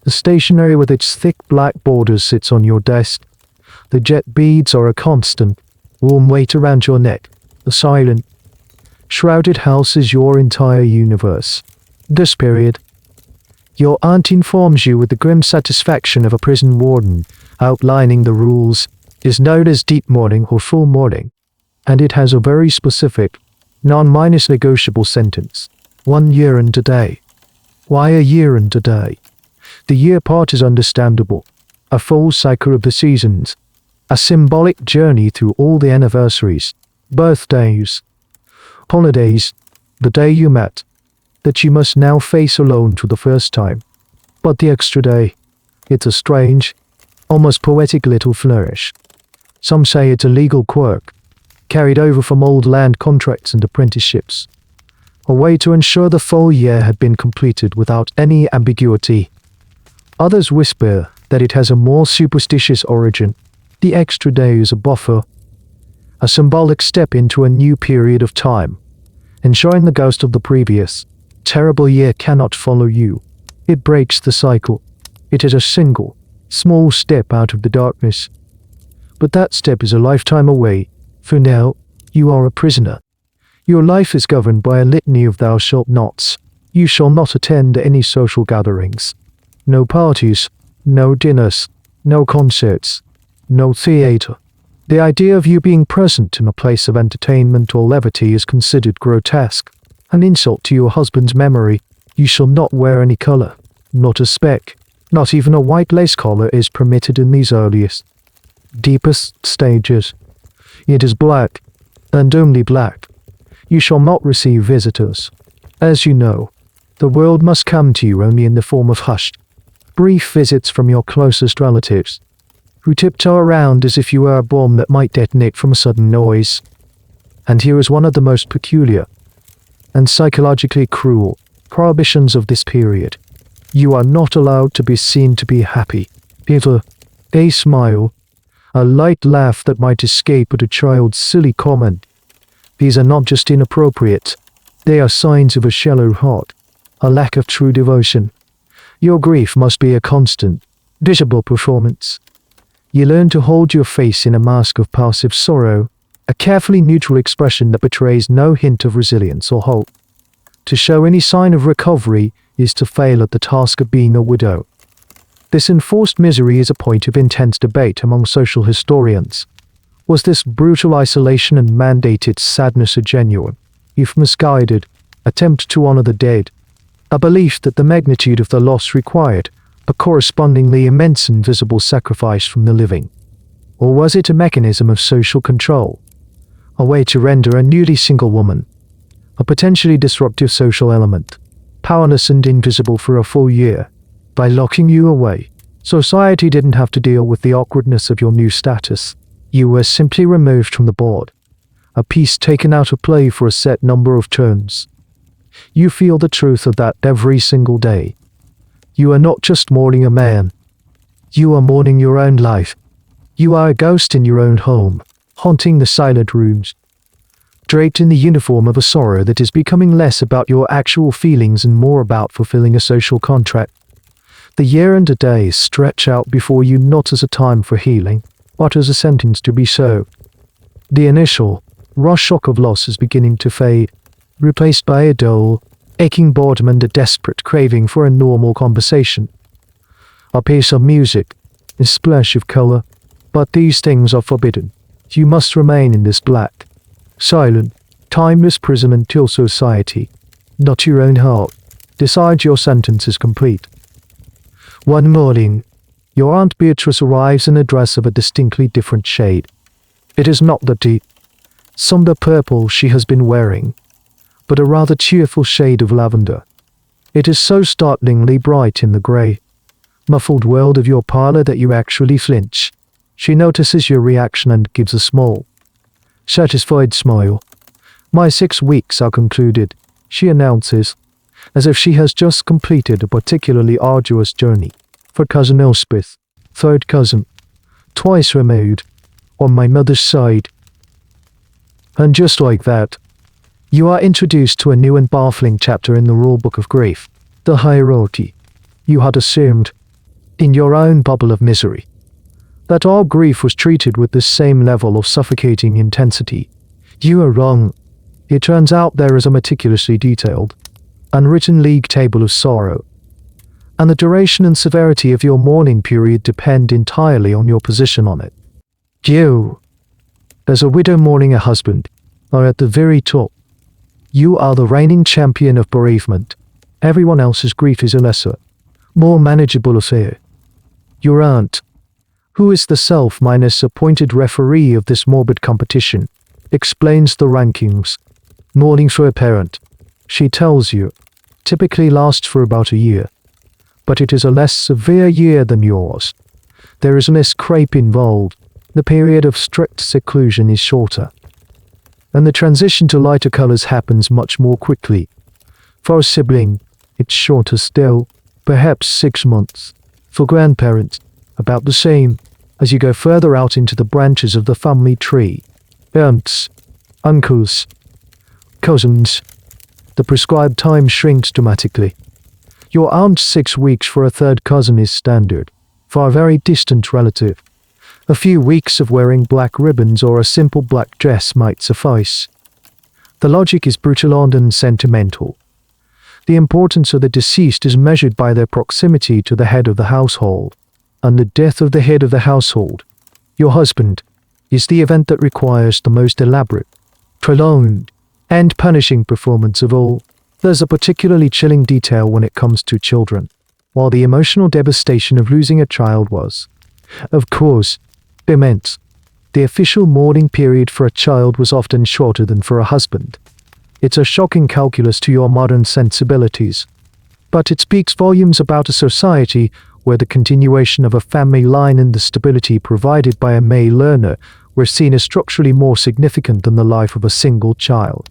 The stationery with its thick black borders sits on your desk. The jet beads are a constant, warm weight around your neck. The silent, shrouded house is your entire universe. This period, Your aunt informs you with the grim satisfaction of a prison warden, outlining the rules. It is known as deep mourning or full mourning, and it has a very specific, non-negotiable sentence. 1 year and a day. Why a year and a day? The year part is understandable. A full cycle of the seasons. A symbolic journey through all the anniversaries, birthdays, holidays, the day you met, that you must now face alone for the first time. But the extra day, it's a strange, almost poetic little flourish. Some say it's a legal quirk, carried over from old land contracts and apprenticeships. A way to ensure the full year had been completed without any ambiguity. Others whisper that it has a more superstitious origin. The extra day is a buffer, a symbolic step into a new period of time, ensuring the ghost of the previous, terrible year cannot follow you. It breaks the cycle. It is a single, small step out of the darkness. But that step is a lifetime away. For now, you are a prisoner. Your life is governed by a litany of thou shalt nots. You shall not attend any social gatherings. No parties, no dinners, no concerts, no theatre. The idea of you being present in a place of entertainment or levity is considered grotesque, an insult to your husband's memory. You shall not wear any colour, not a speck, not even a white lace collar is permitted in these earliest, deepest stages. It is black, and only black. You shall not receive visitors. As you know, the world must come to you only in the form of hushed, brief visits from your closest relatives, who tiptoe around as if you were a bomb that might detonate from a sudden noise. And here is one of the most peculiar and psychologically cruel prohibitions of this period. You are not allowed to be seen to be happy. Either a smile, a light laugh that might escape at a child's silly comment. These are not just inappropriate, they are signs of a shallow heart, a lack of true devotion. Your grief must be a constant, visible performance. You learn to hold your face in a mask of passive sorrow, a carefully neutral expression that betrays no hint of resilience or hope. To show any sign of recovery is to fail at the task of being a widow. This enforced misery is a point of intense debate among social historians. Was this brutal isolation and mandated sadness a genuine, if misguided, attempt to honor the dead? A belief that the magnitude of the loss required a correspondingly immense and visible sacrifice from the living? Or was it a mechanism of social control? A way to render a newly single woman, a potentially disruptive social element, powerless and invisible for a full year, by locking you away? Society didn't have to deal with the awkwardness of your new status. You were simply removed from the board, a piece taken out of play for a set number of turns. You feel the truth of that every single day. You are not just mourning a man. You are mourning your own life. You are a ghost in your own home, haunting the silent rooms, draped in the uniform of a sorrow that is becoming less about your actual feelings and more about fulfilling a social contract. The year and a day stretch out before you not as a time for healing, but as a sentence to be served. The initial, raw shock of loss is beginning to fade, replaced by a dull, aching boredom and a desperate craving for a normal conversation. A piece of music, a splash of color, but these things are forbidden. You must remain in this black, silent, timeless prison until society, not your own heart, decides your sentence is complete. One morning, your Aunt Beatrice arrives in a dress of a distinctly different shade. It is not the deep, somber purple she has been wearing, but a rather cheerful shade of lavender. It is so startlingly bright in the grey, muffled world of your parlour that you actually flinch. She notices your reaction and gives a small, satisfied smile. "My 6 weeks are concluded," she announces, as if she has just completed a particularly arduous journey. For Cousin Elspeth, third cousin, twice removed, on my mother's side. And just like that, you are introduced to a new and baffling chapter in the rule book of grief, the hierarchy. You had assumed, in your own bubble of misery, that all grief was treated with the same level of suffocating intensity. You are wrong. It turns out there is a meticulously detailed, unwritten league table of sorrow. and the duration and severity of your mourning period depend entirely on your position on it. You, as a widow mourning a husband, are at the very top. You are the reigning champion of bereavement. Everyone else's grief is a lesser, more manageable affair. Your aunt, who is the self-appointed referee of this morbid competition, explains the rankings. Mourning for a parent, she tells you, typically lasts for about a year. But it is a less severe year than yours. There is less crape involved. The period of strict seclusion is shorter. And the transition to lighter colors happens much more quickly. For a sibling, it's shorter still, perhaps 6 months. For grandparents, about the same, as you go further out into the branches of the family tree. Aunts, uncles, cousins. The prescribed time shrinks dramatically. Your aunt's 6 weeks for a third cousin is standard. For a very distant relative, a few weeks of wearing black ribbons or a simple black dress might suffice. The logic is brutal and sentimental. The importance of the deceased is measured by their proximity to the head of the household, and the death of the head of the household, your husband, is the event that requires the most elaborate, prolonged, and punishing performance of all. There's a particularly chilling detail when it comes to children. While the emotional devastation of losing a child was, of course, immense, the official mourning period for a child was often shorter than for a husband. It's a shocking calculus to your modern sensibilities, but it speaks volumes about a society where the continuation of a family line and the stability provided by a male learner were seen as structurally more significant than the life of a single child.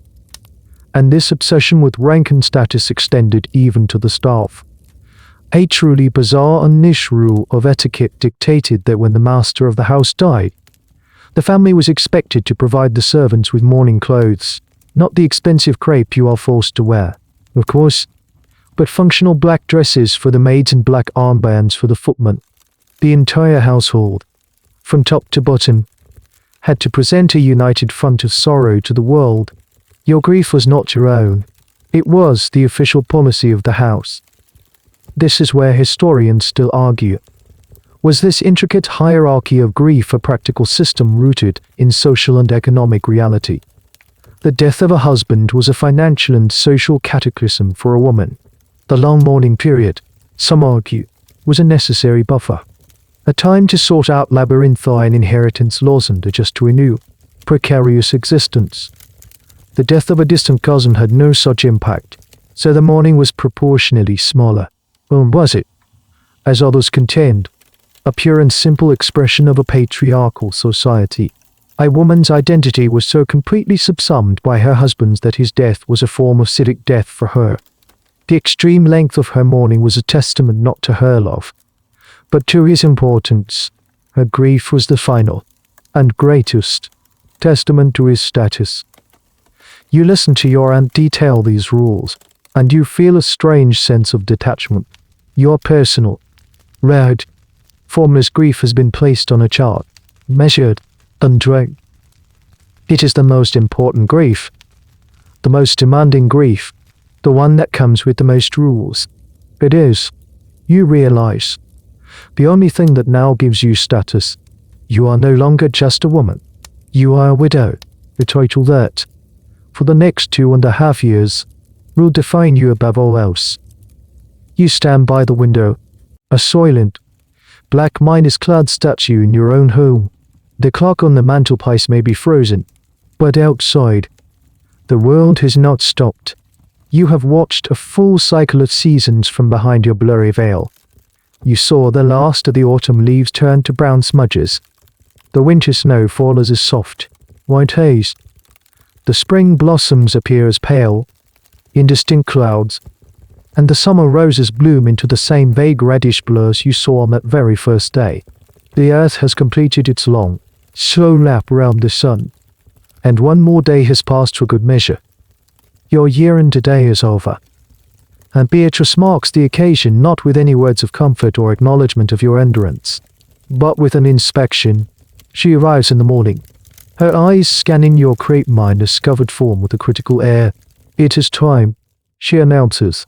And this obsession with rank and status extended even to the staff. A truly bizarre and niche rule of etiquette dictated that when the master of the house died, the family was expected to provide the servants with mourning clothes, not the expensive crape you are forced to wear, of course, but functional black dresses for the maids and black armbands for the footmen. The entire household, from top to bottom, had to present a united front of sorrow to the world. Your grief was not your own. It was the official policy of the house. This is where historians still argue. Was this intricate hierarchy of grief a practical system rooted in social and economic reality? The death of a husband was a financial and social cataclysm for a woman. The long mourning period, some argue, was a necessary buffer. A time to sort out labyrinthine inheritance laws and adjust to a new, precarious existence. The death of a distant cousin had no such impact, so the mourning was proportionally smaller. Or was it, as others contend, a pure and simple expression of a patriarchal society? A woman's identity was so completely subsumed by her husband's that his death was a form of civic death for her. The extreme length of her mourning was a testament not to her love, but to his importance. Her grief was the final, and greatest, testament to his status. You listen to your aunt detail these rules, and you feel a strange sense of detachment. Your personal, rarely, formless grief has been placed on a chart, measured, and dragged. It is the most important grief, the most demanding grief, the one that comes with the most rules. It is, you realize, the only thing that now gives you status. You are no longer just a woman. You are a widow, a title that, for the next 2.5 years, will define you above all else. You stand by the window, a soilent, black minus-clad statue in your own home. The clock on the mantelpiece may be frozen, but outside, the world has not stopped. You have watched a full cycle of seasons from behind your blurry veil. You saw the last of the autumn leaves turn to brown smudges. The winter snow fall as a soft, white haze. The spring blossoms appear as pale, indistinct clouds, and the summer roses bloom into the same vague reddish blurs you saw on that very first day. The earth has completed its long, slow lap around the sun, and one more day has passed for good measure. Your year and today is over. And Beatrice marks the occasion not with any words of comfort or acknowledgement of your endurance, but with an inspection. She arrives in the morning, her eyes scanning your crape minus covered form with a critical air. It is time, she announces.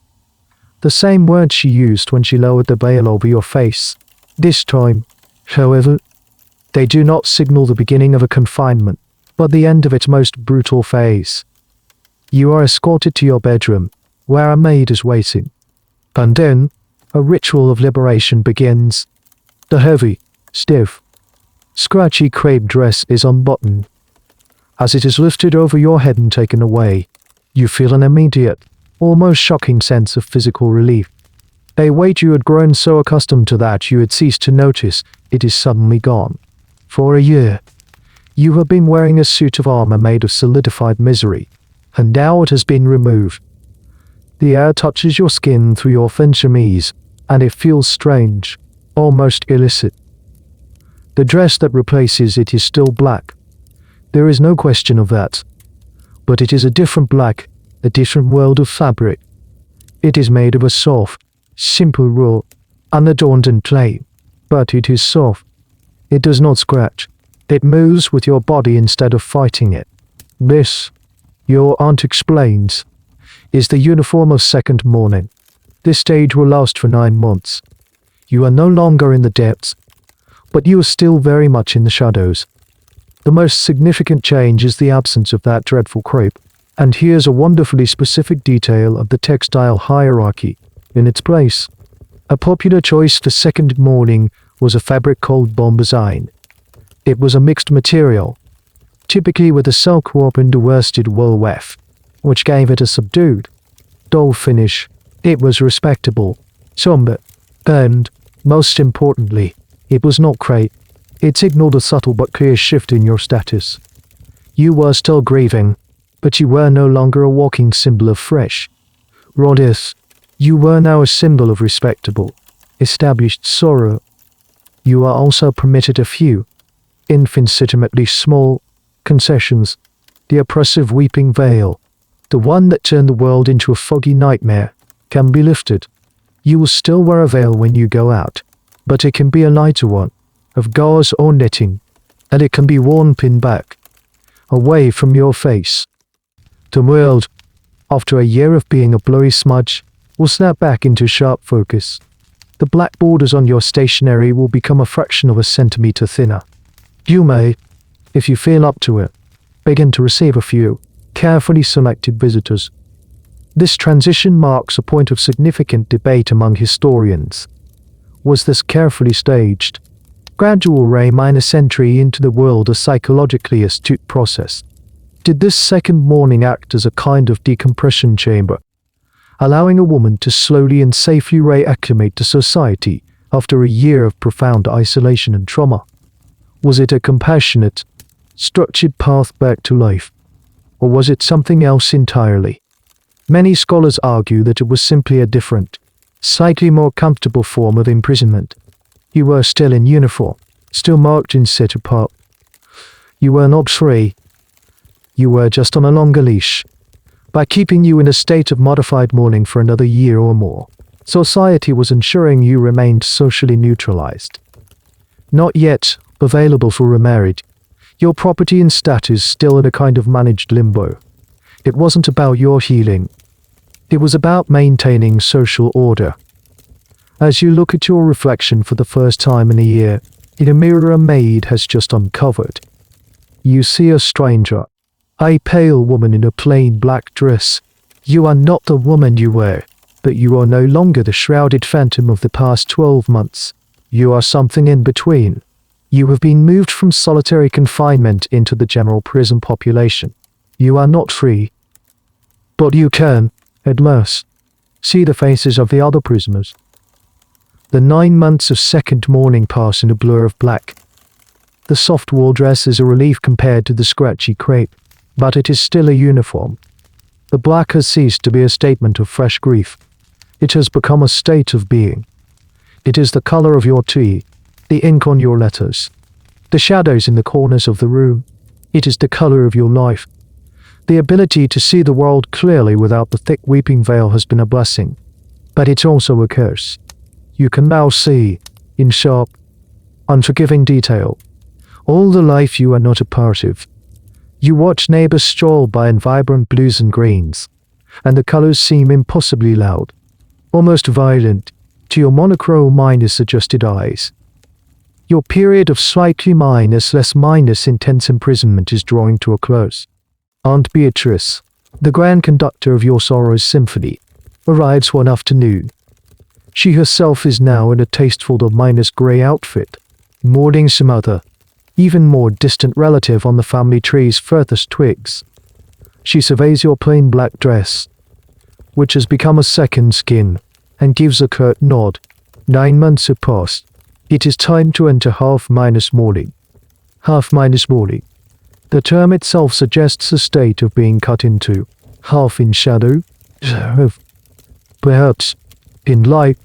The same words she used when she lowered the veil over your face. This time, however, they do not signal the beginning of a confinement, but the end of its most brutal phase. You are escorted to your bedroom, where a maid is waiting. And then, a ritual of liberation begins. The heavy, stiff, scratchy crape dress is unbuttoned. As it is lifted over your head and taken away, you feel an immediate, almost shocking sense of physical relief. A weight you had grown so accustomed to that you had ceased to notice it is suddenly gone. For a year, you have been wearing a suit of armor made of solidified misery, and now it has been removed. The air touches your skin through your thin chemise, and it feels strange, almost illicit. The dress that replaces it is still black. There is no question of that. But it is a different black, a different world of fabric. It is made of a soft, simple raw, unadorned and plain. But it is soft. It does not scratch. It moves with your body instead of fighting it. This, your aunt explains, is the uniform of second mourning. This stage will last for 9 months. You are no longer in the depths, but you are still very much in the shadows. The most significant change is the absence of that dreadful crape, and here's a wonderfully specific detail of the textile hierarchy in its place. A popular choice for second mourning was a fabric called bombazine. It was a mixed material, typically with a silk warp and a worsted wool weft, which gave it a subdued, dull finish. It was respectable, somber, and, most importantly, it was not crape. It signaled a subtle but clear shift in your status. You were still grieving, but you were no longer a walking symbol of fresh, raw death. You were now a symbol of respectable, established sorrow. You are also permitted a few, infinitesimally small, concessions. The oppressive weeping veil, the one that turned the world into a foggy nightmare, can be lifted. You will still wear a veil when you go out, but it can be a lighter one, of gauze or netting, and it can be worn pinned back, away from your face. The world, after a year of being a blurry smudge, will snap back into sharp focus. The black borders on your stationery will become a fraction of a centimeter thinner. You may, if you feel up to it, begin to receive a few, carefully selected visitors. This transition marks a point of significant debate among historians. Was this carefully staged, gradual Ray-minus entry into the world a psychologically astute process? Did this second mourning act as a kind of decompression chamber, allowing a woman to slowly and safely reacclimate to society after a year of profound isolation and trauma? Was it a compassionate, structured path back to life, or was it something else entirely? Many scholars argue that it was simply a different, slightly more comfortable form of imprisonment. You were still in uniform, still marked and set apart. You were not free. You were just on a longer leash. By keeping you in a state of modified mourning for another year or more, society was ensuring you remained socially neutralized. Not yet available for remarriage, your property and status still in a kind of managed limbo. It wasn't about your healing. It was about maintaining social order. As you look at your reflection for the first time in a year, in a mirror a maid has just uncovered, you see a stranger, a pale woman in a plain black dress. You are not the woman you were, but you are no longer the shrouded phantom of the past 12 months. You are something in between. You have been moved from solitary confinement into the general prison population. You are not free. But you can, at last, see the faces of the other prisoners. The 9 months of second mourning pass in a blur of black. The soft wool dress is a relief compared to the scratchy crape, but it is still a uniform. The black has ceased to be a statement of fresh grief. It has become a state of being. It is the color of your tea, the ink on your letters, the shadows in the corners of the room. It is the color of your life. The ability to see the world clearly without the thick weeping veil has been a blessing, but it's also a curse. You can now see, in sharp, unforgiving detail, all the life you are not a part of. You watch neighbors stroll by in vibrant blues and greens, and the colors seem impossibly loud. almost violent, to your monochrome minus adjusted eyes. Your period of slightly less intense imprisonment is drawing to a close. Aunt Beatrice, the grand conductor of your sorrow's symphony, arrives one afternoon. She herself is now in a tasteful -grey outfit, mourning some other, even more distant relative on the family tree's furthest twigs. She surveys your plain black dress, which has become a second skin, and gives a curt nod. 9 months have passed. It is time to enter mourning. Mourning. The term itself suggests a state of being cut into, half in shadow, perhaps in light.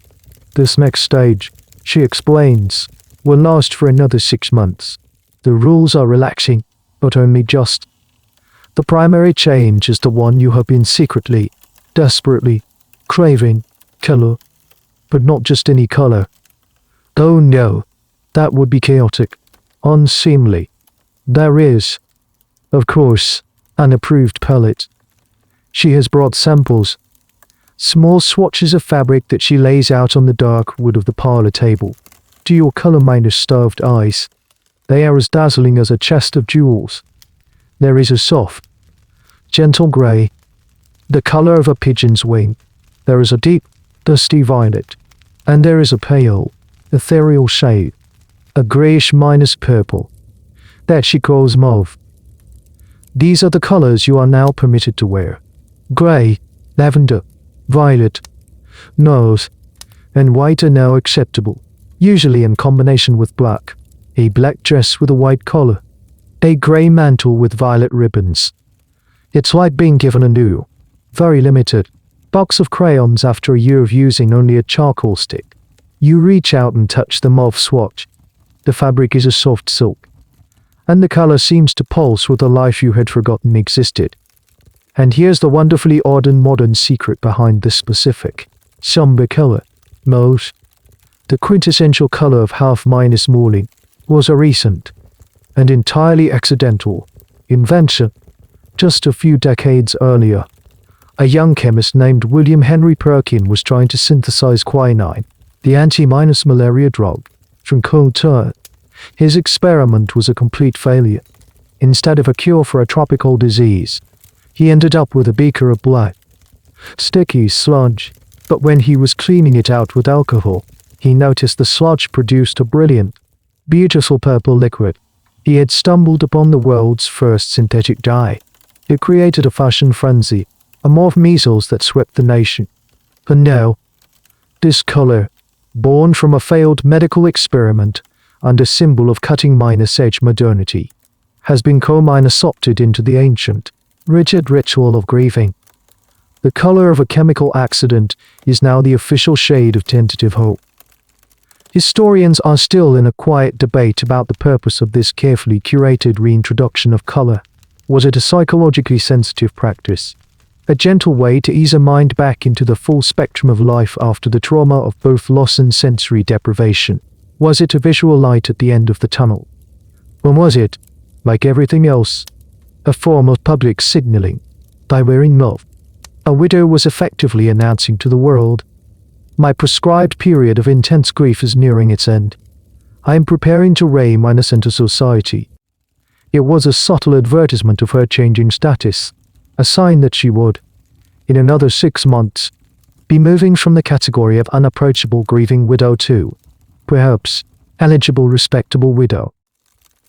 This next stage, she explains, will last for another 6 months. The rules are relaxing, but only just. The primary change is the one you have been secretly, desperately, craving, color. But not just any color. Oh no, that would be chaotic, unseemly. There is, of course, an approved palette. She has brought samples, small swatches of fabric that she lays out on the dark wood of the parlor table. To your color-starved eyes, they are as dazzling as a chest of jewels. There is a soft, gentle gray, the color of a pigeon's wing. There is a deep, dusty violet, and there is a pale, ethereal shade, a grayish-purple, that she calls mauve. These are the colors you are now permitted to wear. Gray, lavender, violet, mauve, and white are now acceptable, usually in combination with black, a black dress with a white collar, a gray mantle with violet ribbons. It's like being given a new, very limited, box of crayons after a year of using only a charcoal stick. You reach out and touch the mauve swatch. The fabric is a soft silk, and the color seems to pulse with a life you had forgotten existed. And here's the wonderfully odd and modern secret behind this specific, somber color, mauve. The quintessential color of mourning was a recent, and entirely accidental, invention. Just a few decades earlier, a young chemist named William Henry Perkin was trying to synthesize quinine, the anti-malaria drug, from cold tar. His experiment was a complete failure. Instead of a cure for a tropical disease, he ended up with a beaker of black, sticky sludge. But when he was cleaning it out with alcohol, he noticed the sludge produced a brilliant, beautiful purple liquid. He had stumbled upon the world's first synthetic dye. It created a fashion frenzy, a mauve measles that swept the nation. And now, this color, born from a failed medical experiment and a symbol of cutting-edge modernity, has been co-opted into the ancient, rigid ritual of grieving. The color of a chemical accident is now the official shade of tentative hope. Historians are still in a quiet debate about the purpose of this carefully curated reintroduction of color. Was it a psychologically sensitive practice? A gentle way to ease a mind back into the full spectrum of life after the trauma of both loss and sensory deprivation? Was it a visual light at the end of the tunnel? Or was it, like everything else, a form of public signaling? By wearing mauve, a widow was effectively announcing to the world, my prescribed period of intense grief is nearing its end. I am preparing to enter society. It was a subtle advertisement of her changing status, a sign that she would, in another 6 months, be moving from the category of unapproachable grieving widow to, perhaps, eligible respectable widow.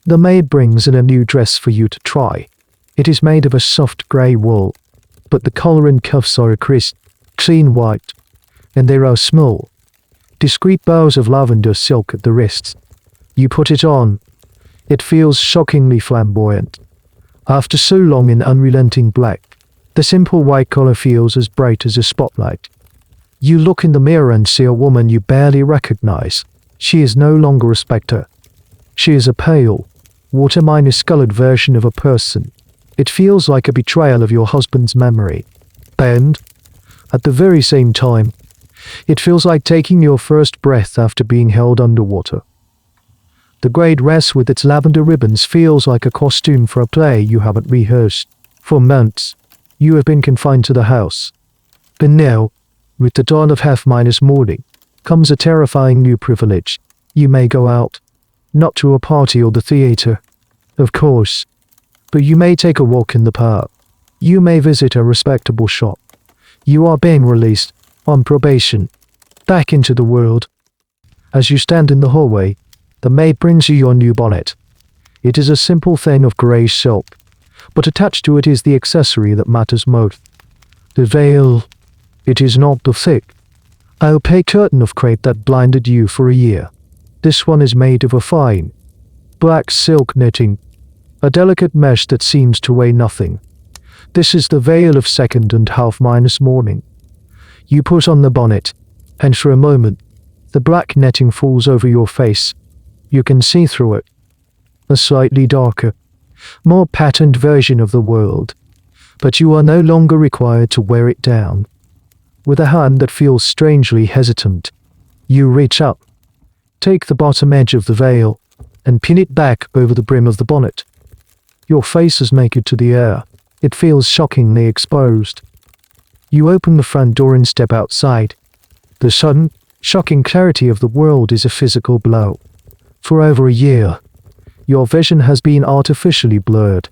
The maid brings in a new dress for you to try. It is made of a soft grey wool, but the collar and cuffs are a crisp, clean white, and there are small, discreet bows of lavender silk at the wrists. You put it on. It feels shockingly flamboyant. After so long in unrelenting black, the simple white collar feels as bright as a spotlight. You look in the mirror and see a woman you barely recognize. She is no longer a specter. She is a pale, water-colored version of a person. It feels like a betrayal of your husband's memory. And, at the very same time, it feels like taking your first breath after being held underwater. The grey dress with its lavender ribbons feels like a costume for a play you haven't rehearsed. For months, you have been confined to the house. But now, With the dawn of mourning comes a terrifying new privilege. You may go out, not to a party or the theater, of course, but you may take a walk in the park. You may visit a respectable shop. You are being released, on probation, back into the world. As you stand in the hallway, the maid brings you your new bonnet. It is a simple thing of grey silk, but attached to it is the accessory that matters most. The veil. It is not the thick, opaque curtain of crape that blinded you for a year. This one is made of a fine, black silk knitting, a delicate mesh that seems to weigh nothing. This is the veil of second and half mourning. You put on the bonnet, and for a moment, the black netting falls over your face. You can see through it. A slightly darker, more patterned version of the world, but you are no longer required to wear it down. With a hand that feels strangely hesitant, you reach up, take the bottom edge of the veil, and pin it back over the brim of the bonnet. Your face is naked to the air. It feels shockingly exposed. You open the front door and step outside. The sudden, shocking clarity of the world is a physical blow. For over a year, your vision has been artificially blurred.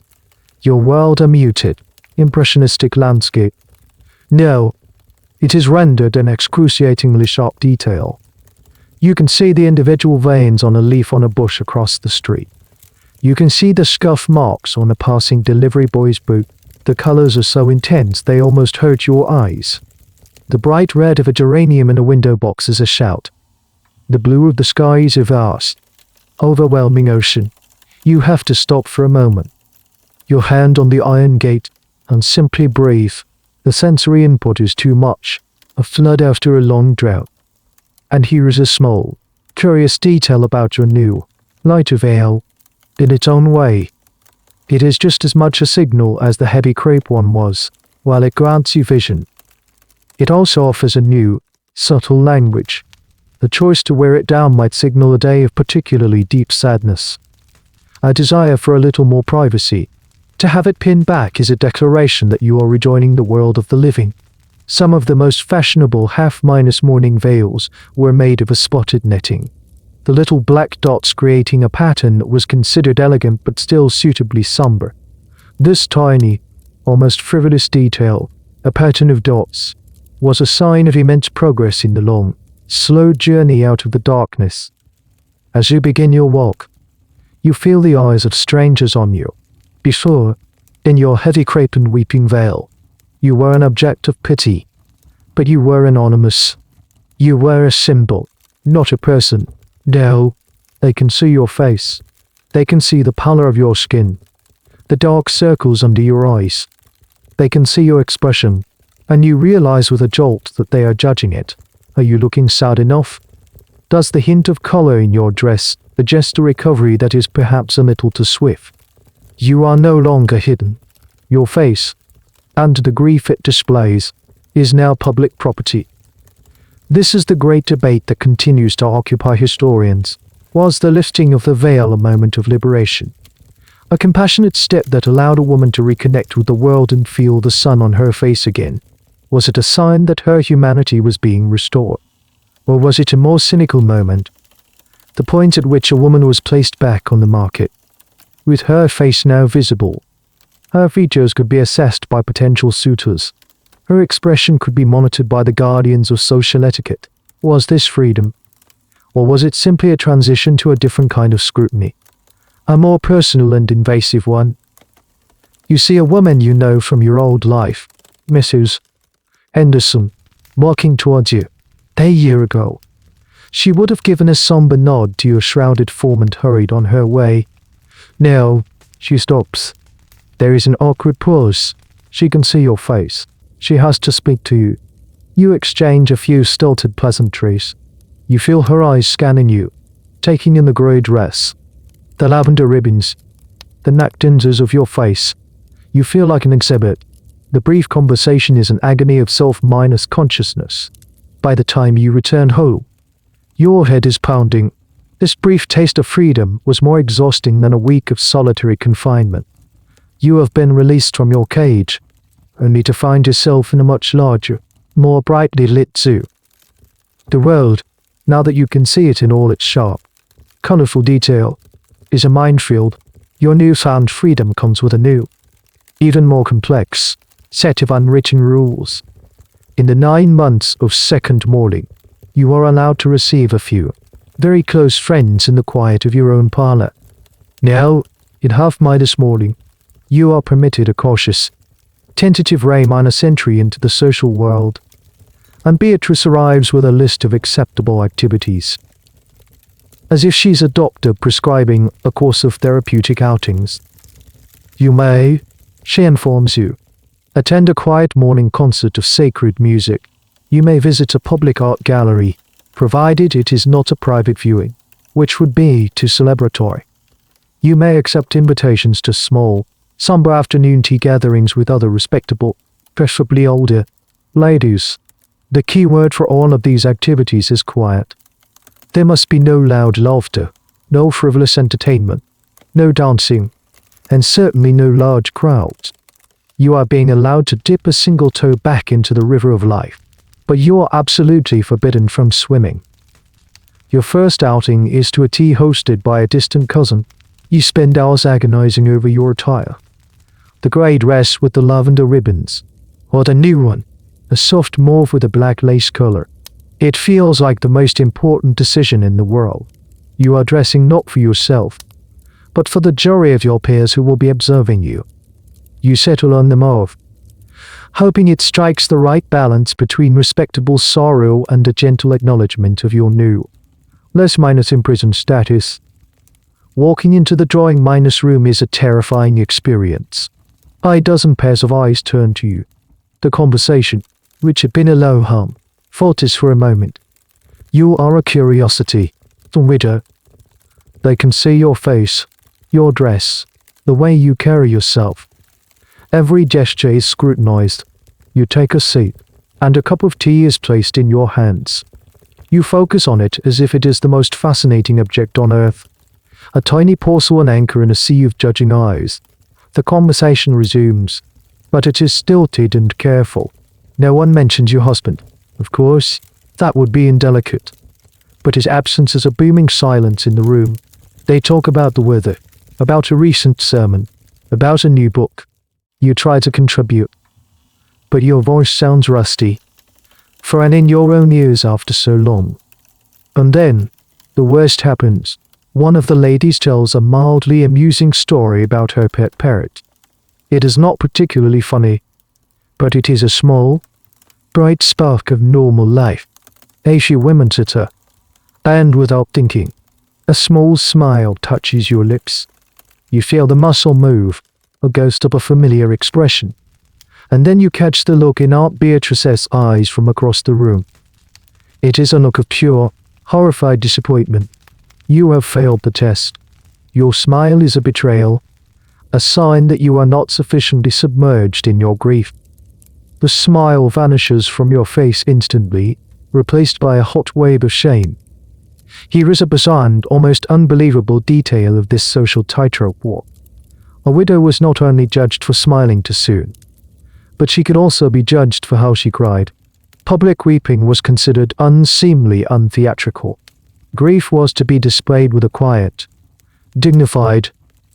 Your world a muted, impressionistic landscape. No, it is rendered in excruciatingly sharp detail. You can see the individual veins on a leaf on a bush across the street. You can see the scuff marks on a passing delivery boy's boot. The colors are so intense they almost hurt your eyes. The bright red of a geranium in a window box is a shout. The blue of the sky is a vast, overwhelming ocean. You have to stop for a moment. Your hand on the iron gate, and simply breathe. The sensory input is too much, a flood after a long drought. And here is a small, curious detail about your new, lighter veil. In its own way, it is just as much a signal as the heavy crape one was. While it grants you vision, it also offers a new, subtle language. The choice to wear it down might signal a day of particularly deep sadness. A desire for a little more privacy. To have it pinned back is a declaration that you are rejoining the world of the living. Some of the most fashionable mourning veils were made of a spotted netting. The little black dots creating a pattern that was considered elegant but still suitably somber. This tiny, almost frivolous detail, a pattern of dots, was a sign of immense progress in the long, slow journey out of the darkness. As you begin your walk, you feel the eyes of strangers on you. Before, in your heavy crape and weeping veil, you were an object of pity, but you were anonymous. You were a symbol, not a person. No, they can see your face. They can see the pallor of your skin, the dark circles under your eyes. They can see your expression, and you realize with a jolt that they are judging it. Are you looking sad enough? Does the hint of color in your dress suggest a recovery that is perhaps a little too swift? You are no longer hidden. Your face, and the grief it displays, is now public property. This is the great debate that continues to occupy historians. Was the lifting of the veil a moment of liberation? A compassionate step that allowed a woman to reconnect with the world and feel the sun on her face again? Was it a sign that her humanity was being restored? Or was it a more cynical moment? The point at which a woman was placed back on the market, with her face now visible. Her features could be assessed by potential suitors. Her expression could be monitored by the guardians of social etiquette. Was this freedom? Or was it simply a transition to a different kind of scrutiny? A more personal and invasive one? You see a woman you know from your old life, Mrs. Henderson, walking towards you. A year ago, she would have given a somber nod to your shrouded form and hurried on her way. Now, she stops. There is an awkward pause. She can see your face. She has to speak to you. You exchange a few stilted pleasantries. You feel her eyes scanning you, taking in the grey dress, the lavender ribbons, the neck tinges of your face. You feel like an exhibit. The brief conversation is an agony of self-consciousness. By the time you return home, your head is pounding. This brief taste of freedom was more exhausting than a week of solitary confinement. You have been released from your cage, only to find yourself in a much larger, more brightly lit too. The world, now that you can see it in all its sharp, colorful detail, is a minefield. Your newfound freedom comes with a new, even more complex, set of unwritten rules. In the 9 months of second mourning, you are allowed to receive a few very close friends in the quiet of your own parlor. Now, in half-minus mourning, you are permitted a cautious, tentative ray-minus entry into the social world, and Beatrice arrives with a list of acceptable activities. As if she's a doctor prescribing a course of therapeutic outings. You may, she informs you, attend a quiet morning concert of sacred music. You may visit a public art gallery, provided it is not a private viewing, which would be too celebratory. You may accept invitations to small, somber afternoon tea gatherings with other respectable, preferably older, ladies. The key word for all of these activities is quiet. There must be no loud laughter, no frivolous entertainment, no dancing, and certainly no large crowds. You are being allowed to dip a single toe back into the river of life, but you are absolutely forbidden from swimming. Your first outing is to a tea hosted by a distant cousin. You spend hours agonizing over your attire. The grey dress with the lavender ribbons, or the new one, a soft mauve with a black lace collar. It feels like the most important decision in the world. You are dressing not for yourself, but for the jury of your peers who will be observing you. You settle on the mauve, hoping it strikes the right balance between respectable sorrow and a gentle acknowledgement of your new, less-minus imprisoned status. Walking into the drawing-minus room is a terrifying experience. A dozen pairs of eyes turn to you. The conversation, which had been a low hum, falters for a moment. You are a curiosity, the widow. They can see your face, your dress, the way you carry yourself. Every gesture is scrutinized. You take a seat, and a cup of tea is placed in your hands. You focus on it as if it is the most fascinating object on earth. A tiny porcelain anchor in a sea of judging eyes. The conversation resumes, but it is stilted and careful. No one mentions your husband. Of course, that would be indelicate. But his absence is a booming silence in the room. They talk about the weather, about a recent sermon, about a new book. You try to contribute, but your voice sounds rusty, for an in your own ears after so long. And then, the worst happens. One of the ladies tells a mildly amusing story about her pet parrot. It is not particularly funny, but it is a small, bright spark of normal life. As she whimsies at her, and without thinking, a small smile touches your lips. You feel the muscle move, a ghost of a familiar expression, and then you catch the look in Aunt Beatrice's eyes from across the room. It is a look of pure, horrified disappointment. You have failed the test. Your smile is a betrayal, a sign that you are not sufficiently submerged in your grief. The smile vanishes from your face instantly, replaced by a hot wave of shame. Here is a bizarre and almost unbelievable detail of this social tightrope walk. A widow was not only judged for smiling too soon, but she could also be judged for how she cried. Public weeping was considered unseemly, untheatrical. Grief was to be displayed with a quiet, dignified,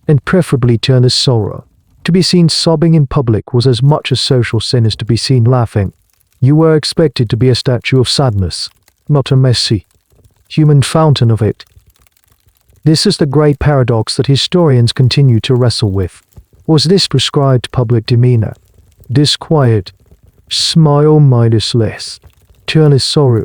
and preferably tearless sorrow. To be seen sobbing in public was as much a social sin as to be seen laughing. You were expected to be a statue of sadness, not a messy, human fountain of it. This is the great paradox that historians continue to wrestle with. Was this prescribed public demeanor, this quiet, smile minus less, tearless sorrow,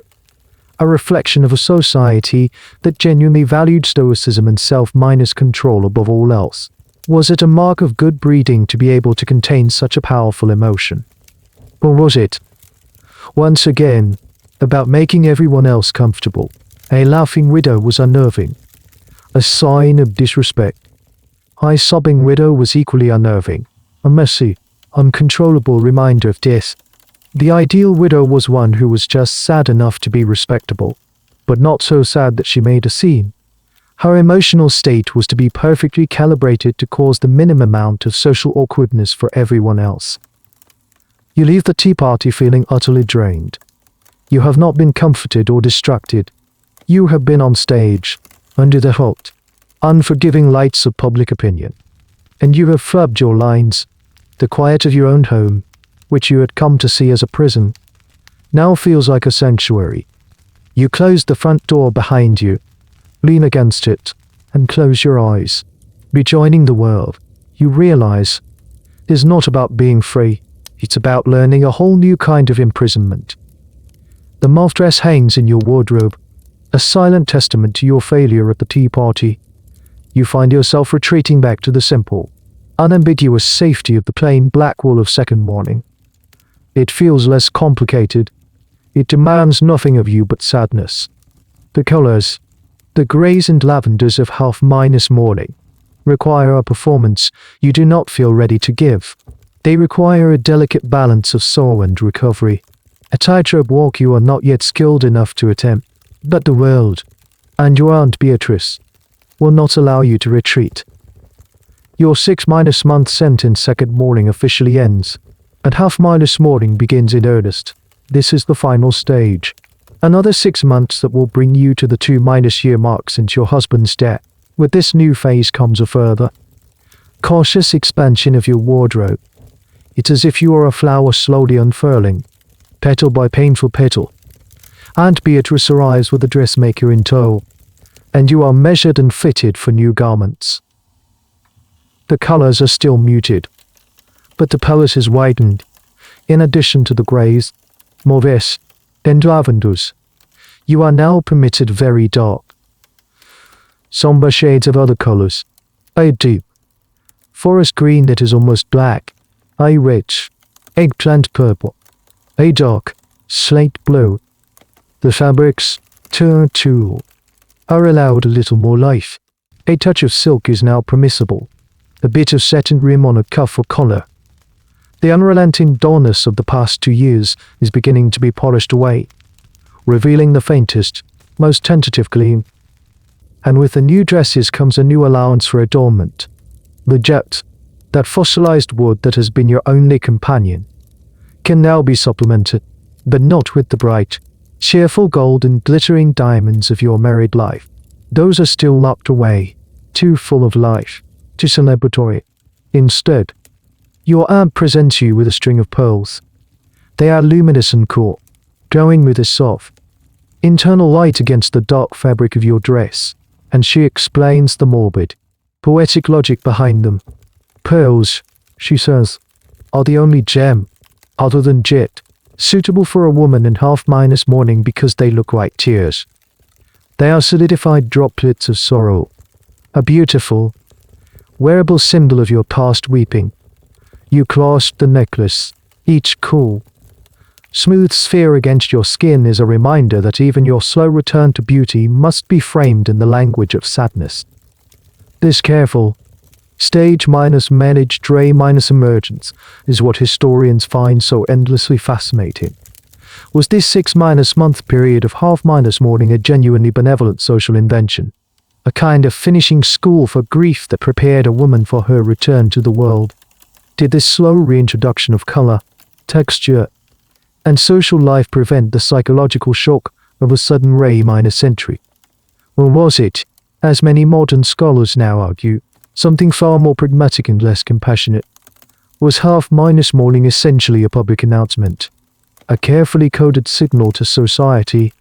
a reflection of a society that genuinely valued stoicism and self minus control above all else? Was it a mark of good breeding to be able to contain such a powerful emotion? Or was it, once again, about making everyone else comfortable? A laughing widow was unnerving, a sign of disrespect. A sobbing widow was equally unnerving, a messy, uncontrollable reminder of death. The ideal widow was one who was just sad enough to be respectable, but not so sad that she made a scene. Her emotional state was to be perfectly calibrated to cause the minimum amount of social awkwardness for everyone else. You leave the tea party feeling utterly drained. You have not been comforted or distracted. You have been on stage, under the hot, unforgiving lights of public opinion. And you have flubbed your lines. The quiet of your own home, which you had come to see as a prison, now feels like a sanctuary. You close the front door behind you, lean against it, and close your eyes. Rejoining the world, you realize it's not about being free, it's about learning a whole new kind of imprisonment. The moth dress hangs in your wardrobe, a silent testament to your failure at the tea party. You find yourself retreating back to the simple, unambiguous safety of the plain black wool of second morning. It feels less complicated. It demands nothing of you but sadness. The colors, the grays and lavenders of mourning, require a performance you do not feel ready to give. They require a delicate balance of soul and recovery, a tightrope walk you are not yet skilled enough to attempt. But the world, and your Aunt Beatrice, will not allow you to retreat. Your 6-month sentence second morning officially ends, and mourning begins in earnest. This is the final stage. Another 6 months that will bring you to the 2-year mark since your husband's death. With this new phase comes a further, cautious expansion of your wardrobe. It's as if you are a flower slowly unfurling, petal by painful petal. Aunt Beatrice arrives with a dressmaker in tow, and you are measured and fitted for new garments. The colors are still muted, but the palette is widened. In addition to the grays, mauves, and lavenders, you are now permitted very dark, somber shades of other colors, a deep forest green that is almost black, a rich eggplant purple, a dark slate blue. The fabrics, too, are allowed a little more life. A touch of silk is now permissible, a bit of satin rim on a cuff or collar. The unrelenting dullness of the past 2 years is beginning to be polished away, revealing the faintest, most tentative gleam. And with the new dresses comes a new allowance for adornment. The jet, that fossilized wood that has been your only companion, can now be supplemented, but not with the bright, cheerful gold and glittering diamonds of your married life. Those are still locked away, too full of life, too celebratory. Instead, your aunt presents you with a string of pearls. They are luminous and cool, glowing with a soft, internal light against the dark fabric of your dress, and she explains the morbid, poetic logic behind them. Pearls, she says, are the only gem, other than jet, suitable for a woman in mourning because they look like tears. They are solidified droplets of sorrow, a beautiful, wearable symbol of your past weeping. You clasp the necklace, each cool, smooth sphere against your skin is a reminder that even your slow return to beauty must be framed in the language of sadness. This careful, stage-managed emergence is what historians find so endlessly fascinating. Was this 6-month period of mourning a genuinely benevolent social invention? A kind of finishing school for grief that prepared a woman for her return to the world? Did this slow reintroduction of color, texture, and social life prevent the psychological shock of a sudden century? Or was it, as many modern scholars now argue, something far more pragmatic and less compassionate? Was mourning essentially a public announcement, a carefully coded signal to society,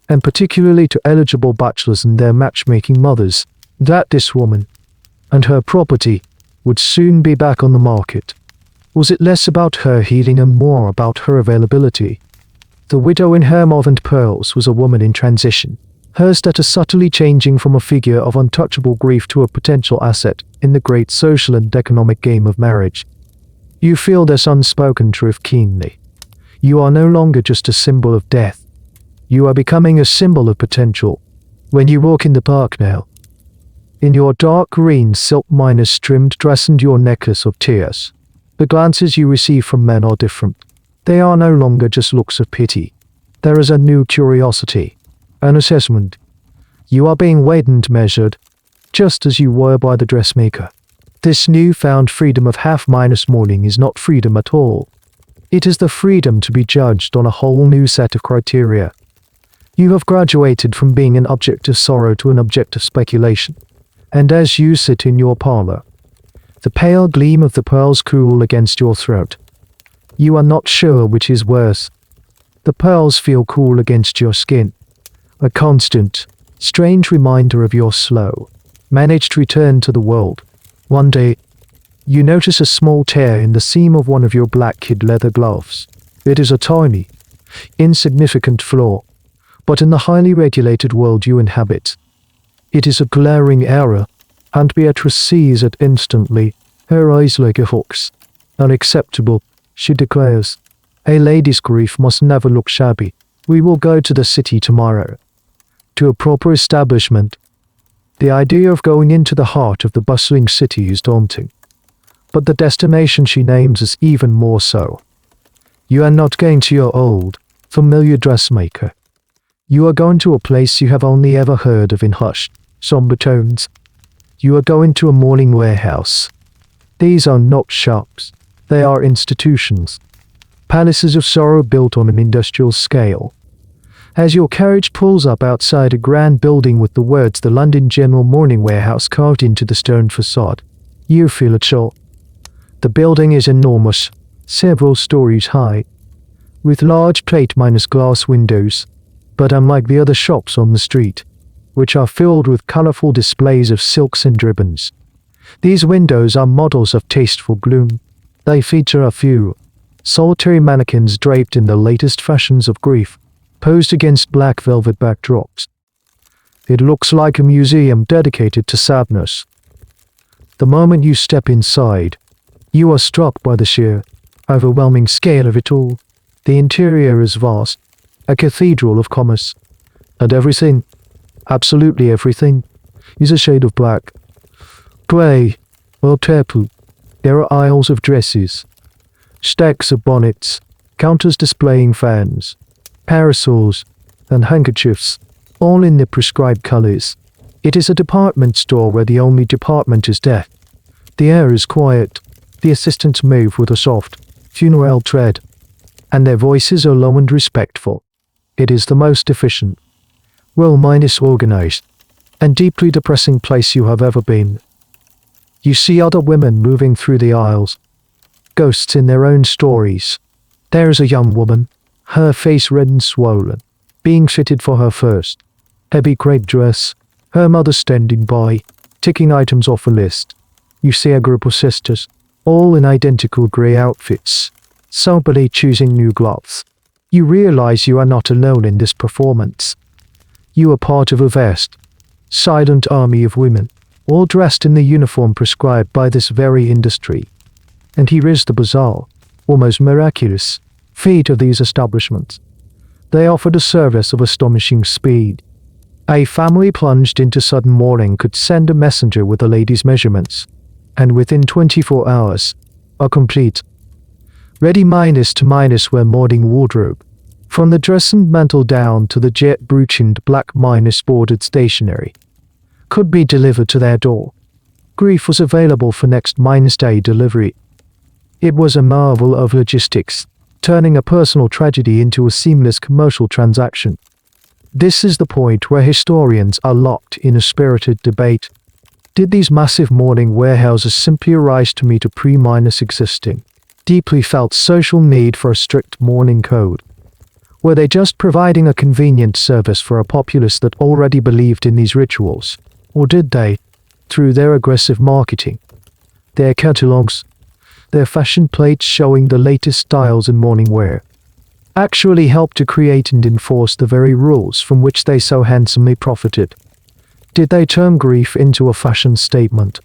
and particularly to eligible bachelors and their matchmaking mothers, that this woman and her property would soon be back on the market? Was it less about her healing and more about her availability? The widow in her mauve and pearls was a woman in transition, her status subtly changing from a figure of untouchable grief to a potential asset in the great social and economic game of marriage. You feel this unspoken truth keenly. You are no longer just a symbol of death. You are becoming a symbol of potential. When you walk in the park now, in your dark green silk trimmed dress and your necklace of tears, the glances you receive from men are different. They are no longer just looks of pity. There is a new curiosity, an assessment. You are being weighed and measured, just as you were by the dressmaker. This newfound freedom of mourning is not freedom at all. It is the freedom to be judged on a whole new set of criteria. You have graduated from being an object of sorrow to an object of speculation, and as you sit in your parlor, the pale gleam of the pearls cool against your throat. You are not sure which is worse. The pearls feel cool against your skin, a constant, strange reminder of your slow, managed return to the world. One day, you notice a small tear in the seam of one of your black kid leather gloves. It is a tiny, insignificant flaw, but in the highly regulated world you inhabit, it is a glaring error, and Beatrice sees it instantly, her eyes like a hawk's. Unacceptable, she declares. A lady's grief must never look shabby. We will go to the city tomorrow. To a proper establishment. The idea of going into the heart of the bustling city is daunting. But the destination she names is even more so. You are not going to your old, familiar dressmaker. You are going to a place you have only ever heard of in hushed, somber tones. You are going to a mourning warehouse. These are not shops. They are institutions. Palaces of sorrow built on an industrial scale. As your carriage pulls up outside a grand building with the words "The London General Mourning Warehouse" carved into the stone facade, you feel a chill. The building is enormous, several stories high, with large plate-glass windows, but unlike the other shops on the street, which are filled with colorful displays of silks and ribbons, these windows are models of tasteful gloom. They feature a few solitary mannequins draped in the latest fashions of grief, posed against black velvet backdrops. It looks like a museum dedicated to sadness. The moment you step inside, you are struck by the sheer, overwhelming scale of it all. The interior is vast, a cathedral of commerce, and everything, absolutely everything, is a shade of black, grey, or purple. There are aisles of dresses, stacks of bonnets, counters displaying fans, parasols, and handkerchiefs, all in the prescribed colors. It is a department store where the only department is death. The air is quiet. The assistants move with a soft, funereal tread, and their voices are low and respectful. It is the most efficient, well-minus organized, and deeply depressing place you have ever been. You see other women moving through the aisles, ghosts in their own stories. There is a young woman, her face red and swollen, being fitted for her first heavy crepe dress, her mother standing by, ticking items off a list. You see a group of sisters, all in identical grey outfits, soberly choosing new gloves. You realize you are not alone in this performance. You are part of a vast, silent army of women, all dressed in the uniform prescribed by this very industry. And here is the bizarre, almost miraculous, feat of these establishments. They offered a service of astonishing speed. A family plunged into sudden mourning could send a messenger with a lady's measurements, and within 24 hours, a complete, ready minus wear mourning wardrobe, from the dress and mantle down to the jet bruchined black minus bordered stationery, could be delivered to their door. Grief was available for next minus day delivery. It was a marvel of logistics, turning a personal tragedy into a seamless commercial transaction. This is the point where historians are locked in a spirited debate. Did these massive mourning warehouses simply arise to meet a pre-minus existing, deeply felt social need for a strict mourning code? Were they just providing a convenient service for a populace that already believed in these rituals? Or did they, through their aggressive marketing, their catalogs, their fashion plates showing the latest styles in mourning wear, actually help to create and enforce the very rules from which they so handsomely profited? Did they turn grief into a fashion statement,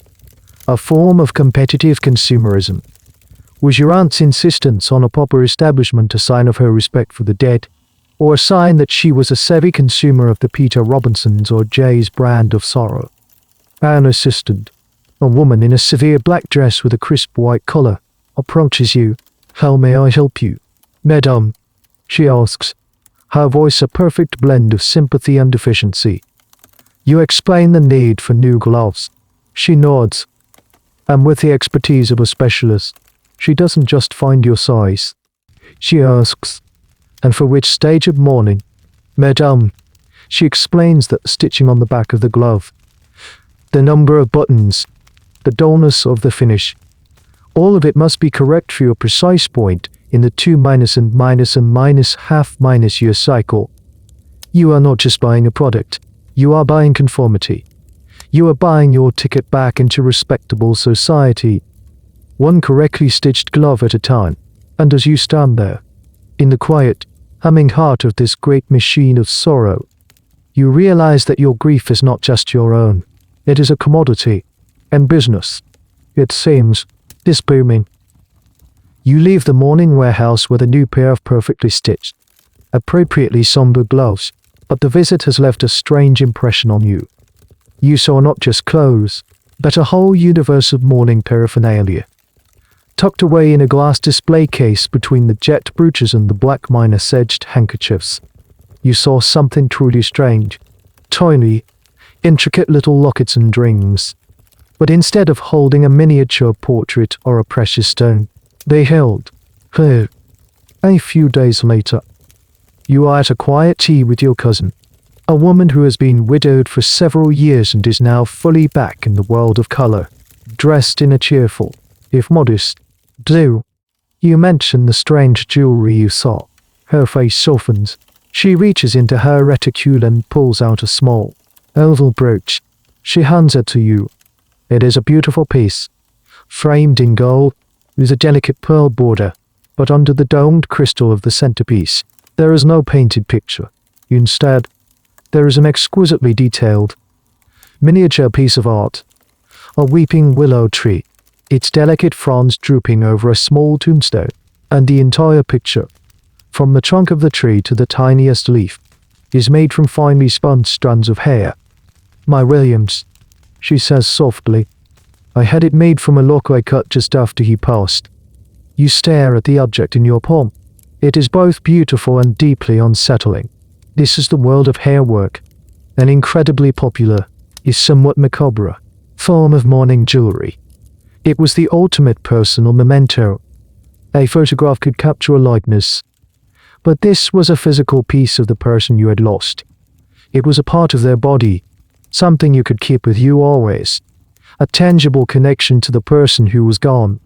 a form of competitive consumerism? Was your aunt's insistence on a proper establishment a sign of her respect for the dead, or a sign that she was a savvy consumer of the Peter Robinson's or Jay's brand of sorrow? An assistant, a woman in a severe black dress with a crisp white collar, approaches you. "How may I help you, madame?" she asks, her voice a perfect blend of sympathy and efficiency. You explain the need for new gloves. She nods, and with the expertise of a specialist, she doesn't just find your size. she asks. And for which stage of mourning? Madame, she explains that stitching on the back of the glove, the number of buttons, the dullness of the finish, all of it must be correct for your precise point in the 2 minus and minus and minus half minus year cycle. You are not just buying a product, you are buying conformity. You are buying your ticket back into respectable society, one correctly stitched glove at a time. And as you stand there, in the quiet, humming heart of this great machine of sorrow, you realize that your grief is not just your own. It is a commodity, and business, it seems, is booming. You leave the mourning warehouse with a new pair of perfectly stitched, appropriately somber gloves, but the visit has left a strange impression on you. You saw not just clothes, but a whole universe of mourning paraphernalia. Tucked away in a glass display case between the jet brooches and the black minus-edged handkerchiefs, you saw something truly strange. Tiny, intricate little lockets and rings. But instead of holding a miniature portrait or a precious stone, they held her. A few days later, you are at a quiet tea with your cousin, a woman who has been widowed for several years and is now fully back in the world of color, dressed in a cheerful, if modest, do. You mention the strange jewelry you saw. Her face softens. She reaches into her reticule and pulls out a small, oval brooch. She hands it to you. It is a beautiful piece, framed in gold, with a delicate pearl border, but under the domed crystal of the centerpiece, there is no painted picture. Instead, there is an exquisitely detailed, miniature piece of art, a weeping willow tree, its delicate fronds drooping over a small tombstone, and the entire picture, from the trunk of the tree to the tiniest leaf, is made from finely spun strands of hair. My Williams, she says softly, I had it made from a lock I cut just after he passed. You stare at the object in your palm. It is both beautiful and deeply unsettling. This is the world of hairwork, an incredibly popular, is somewhat macabre, form of mourning jewelry. It was the ultimate personal memento. A photograph could capture a likeness, but this was a physical piece of the person you had lost. It was a part of their body, something you could keep with you always, a tangible connection to the person who was gone.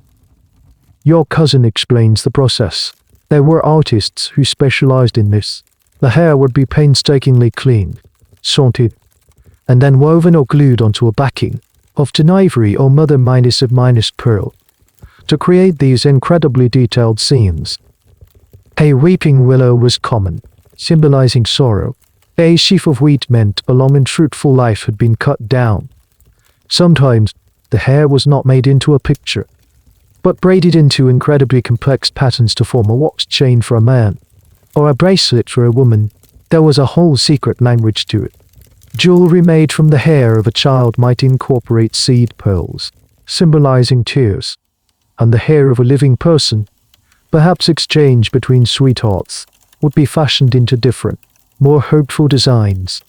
Your cousin explains the process. There were artists who specialized in this. The hair would be painstakingly cleaned, sorted, and then woven or glued onto a backing, often ivory or mother minus of minus pearl, to create these incredibly detailed scenes. A weeping willow was common, symbolizing sorrow. A sheaf of wheat meant a long and fruitful life had been cut down. Sometimes, the hair was not made into a picture, but braided into incredibly complex patterns to form a watch chain for a man, or a bracelet for a woman. There was a whole secret language to it. Jewelry made from the hair of a child might incorporate seed pearls, symbolizing tears, and the hair of a living person, perhaps exchanged between sweethearts, would be fashioned into different, more hopeful designs.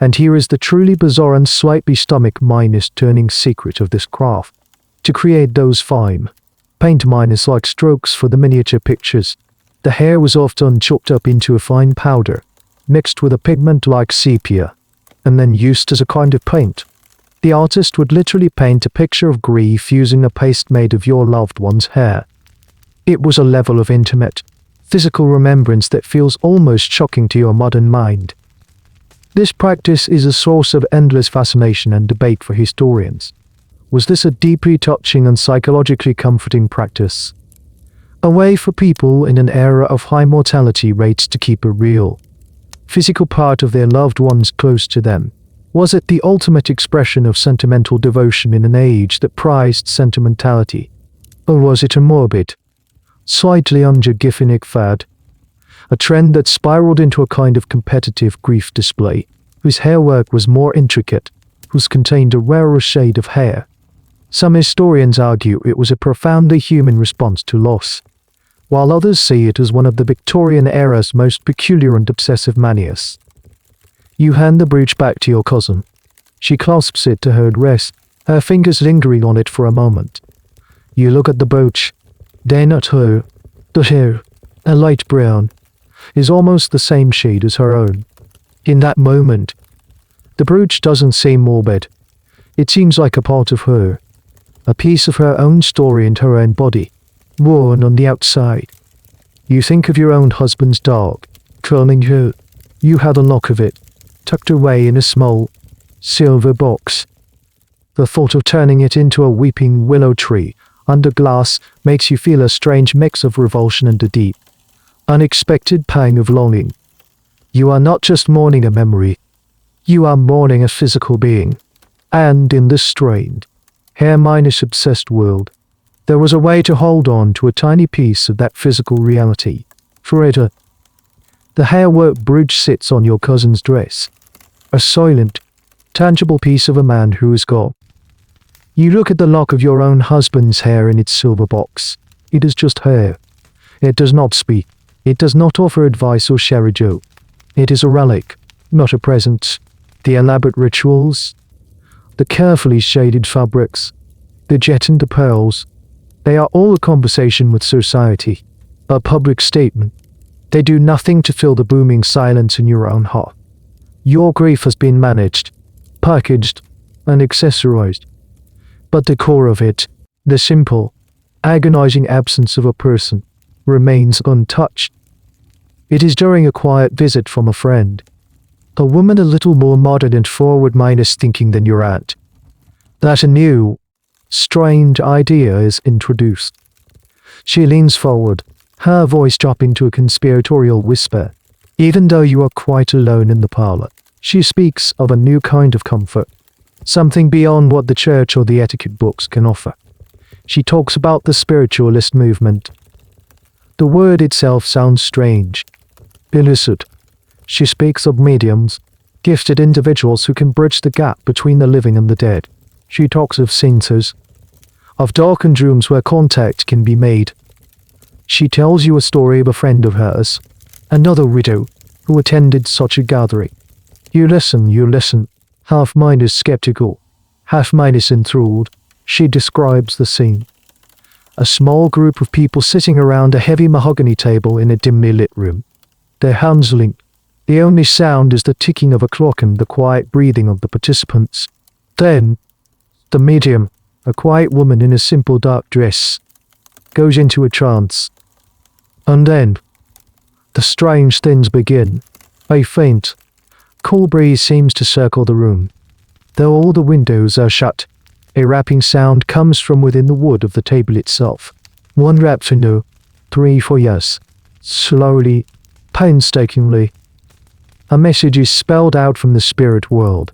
And here is the truly bizarre and slightly stomach-minus-turning secret of this craft. To create those fine, paint-minus-like strokes for the miniature pictures, the hair was often chopped up into a fine powder, mixed with a pigment like sepia, and then used as a kind of paint. The artist would literally paint a picture of grief using a paste made of your loved one's hair. It was a level of intimate, physical remembrance that feels almost shocking to your modern mind. This practice is a source of endless fascination and debate for historians. Was this a deeply touching and psychologically comforting practice? A way for people in an era of high mortality rates to keep a real, physical part of their loved ones close to them? Was it the ultimate expression of sentimental devotion in an age that prized sentimentality? Or was it a morbid, slightly unhygienic fad? A trend that spiraled into a kind of competitive grief display, whose hairwork was more intricate, whose contained a rarer shade of hair. Some historians argue it was a profoundly human response to loss, while others see it as one of the Victorian era's most peculiar and obsessive manias. You hand the brooch back to your cousin. She clasps it to her dress, her fingers lingering on it for a moment. You look at the brooch, then at her. The hair, A light brown is almost the same shade as her own. In that moment, the brooch doesn't seem morbid. It seems like a part of her, a piece of her own story and her own body, worn on the outside. You think of your own husband's dog, curling you. You had a lock of it, tucked away in a small, silver box. The thought of turning it into a weeping willow tree under glass makes you feel a strange mix of revulsion and a deep, unexpected pang of longing. You are not just mourning a memory, you are mourning a physical being. And in this strained, hair-obsessed world, there was a way to hold on to a tiny piece of that physical reality. Forever. The hair-work brooch sits on your cousin's dress, a silent, tangible piece of a man who is gone. You look at the lock of your own husband's hair in its silver box. It is just hair. It does not speak. It does not offer advice or share a joke. It is a relic, not a present. The elaborate rituals, the carefully shaded fabrics, the jet and the pearls, they are all a conversation with society, a public statement. They do nothing to fill the booming silence in your own heart. Your grief has been managed, packaged, and accessorized. But the core of it, the simple, agonizing absence of a person, remains untouched. It is during a quiet visit from a friend, a woman a little more modern and forward-minded thinking than your aunt, that a new, strange idea is introduced. She leans forward, her voice dropping to a conspiratorial whisper. Even though you are quite alone in the parlor, she speaks of a new kind of comfort, something beyond what the church or the etiquette books can offer. She talks about the spiritualist movement. The word itself sounds strange, illicit. She speaks of mediums, gifted individuals who can bridge the gap between the living and the dead. She talks of centers, of darkened rooms where contact can be made. She tells you a story of a friend of hers, another widow, who attended such a gathering. You listen, half mind is skeptical, half mind is enthralled. She describes the scene. A small group of people sitting around a heavy mahogany table in a dimly lit room. Their hands linked. The only sound is the ticking of a clock and the quiet breathing of the participants. Then, the medium, a quiet woman in a simple dark dress, goes into a trance. And then, the strange things begin. A faint, cool breeze seems to circle the room. Though all the windows are shut, a rapping sound comes from within the wood of the table itself. 1 rap for no, 3 for yes. Slowly, painstakingly, a message is spelled out from the spirit world.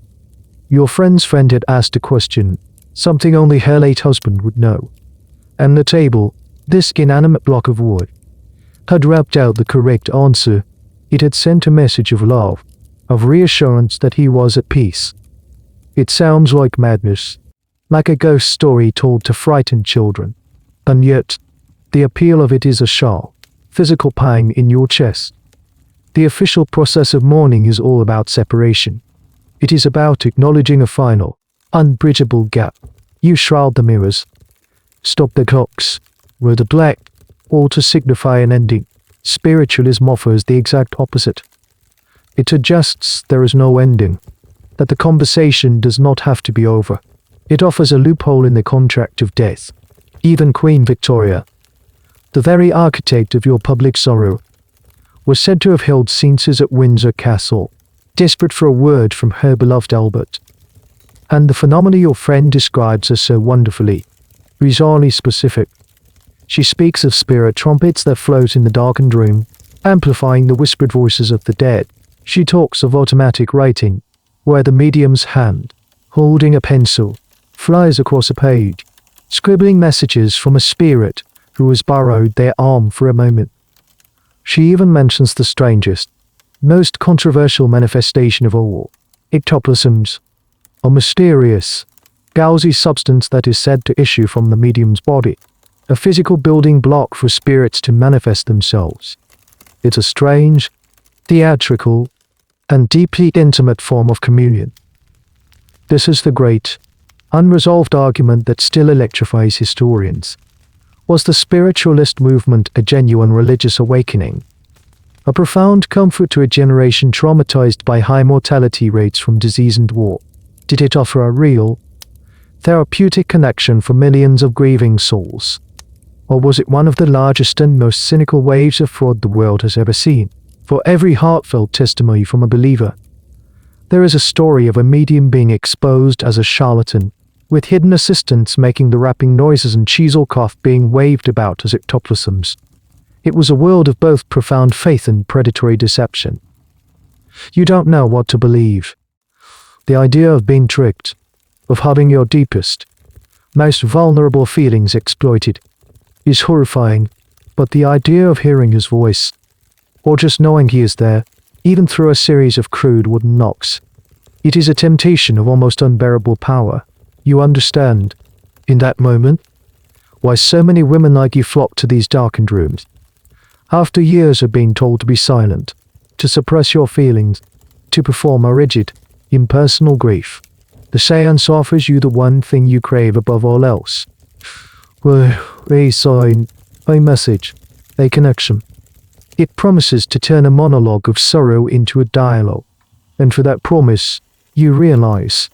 Your friend's friend had asked a question, something only her late husband would know. And the table, this inanimate block of wood, had rapped out the correct answer. It had sent a message of love, of reassurance that he was at peace. It sounds like madness, like a ghost story told to frightened children. And yet, the appeal of it is a sharp, physical pang in your chest. The official process of mourning is all about separation. It is about acknowledging a final, unbridgeable gap. You shroud the mirrors, stop the clocks, wear the black, all to signify an ending. Spiritualism offers the exact opposite. It suggests there is no ending, that the conversation does not have to be over. It offers a loophole in the contract of death. Even Queen Victoria, the very architect of your public sorrow, was said to have held seances at Windsor Castle, desperate for a word from her beloved Albert. And the phenomena your friend describes are so wonderfully, bizarrely specific. She speaks of spirit trumpets that float in the darkened room, amplifying the whispered voices of the dead. She talks of automatic writing, where the medium's hand, holding a pencil, flies across a page, scribbling messages from a spirit who has borrowed their arm for a moment. She even mentions the strangest, most controversial manifestation of all, ectoplasms, a mysterious, gauzy substance that is said to issue from the medium's body, a physical building block for spirits to manifest themselves. It's a strange, theatrical, and deeply intimate form of communion. This is the great, unresolved argument that still electrifies historians. Was the spiritualist movement a genuine religious awakening? A profound comfort to a generation traumatized by high mortality rates from disease and war? Did it offer a real, therapeutic connection for millions of grieving souls? Or was it one of the largest and most cynical waves of fraud the world has ever seen? For every heartfelt testimony from a believer, there is a story of a medium being exposed as a charlatan, with hidden assistants making the rapping noises and chisel cloth being waved about as ectoplasms. It was a world of both profound faith and predatory deception. You don't know what to believe. The idea of being tricked, of having your deepest, most vulnerable feelings exploited, is horrifying, but the idea of hearing his voice, or just knowing he is there, even through a series of crude wooden knocks, it is a temptation of almost unbearable power. You understand, in that moment, why so many women like you flock to these darkened rooms. After years of being told to be silent, to suppress your feelings, to perform a rigid, impersonal grief, the seance offers you the one thing you crave above all else. Well, a sign, a message, a connection. It promises to turn a monologue of sorrow into a dialogue, and for that promise, you realize,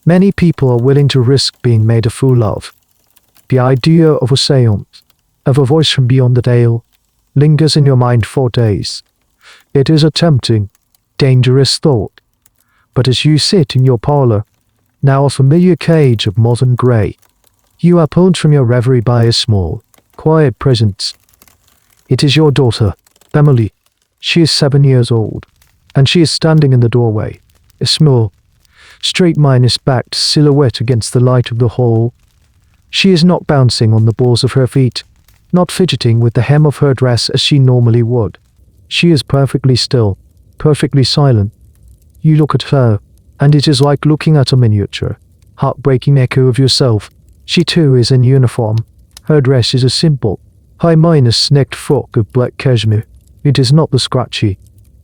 many people are willing to risk being made a fool of. The idea of a seance, of a voice from beyond the veil, lingers in your mind for days. It is a tempting, dangerous thought. But as you sit in your parlor, now a familiar cage of modern grey, you are pulled from your reverie by a small, quiet presence. It is your daughter, Emily. She is 7 years old, and she is standing in the doorway, a small, straight-backed silhouette against the light of the hall. She is not bouncing on the balls of her feet, not fidgeting with the hem of her dress as she normally would. She is perfectly still, perfectly silent. You look at her, and it is like looking at a miniature, heartbreaking echo of yourself. She too is in uniform. Her dress is a simple, high-necked frock of black cashmere. It is not the scratchy,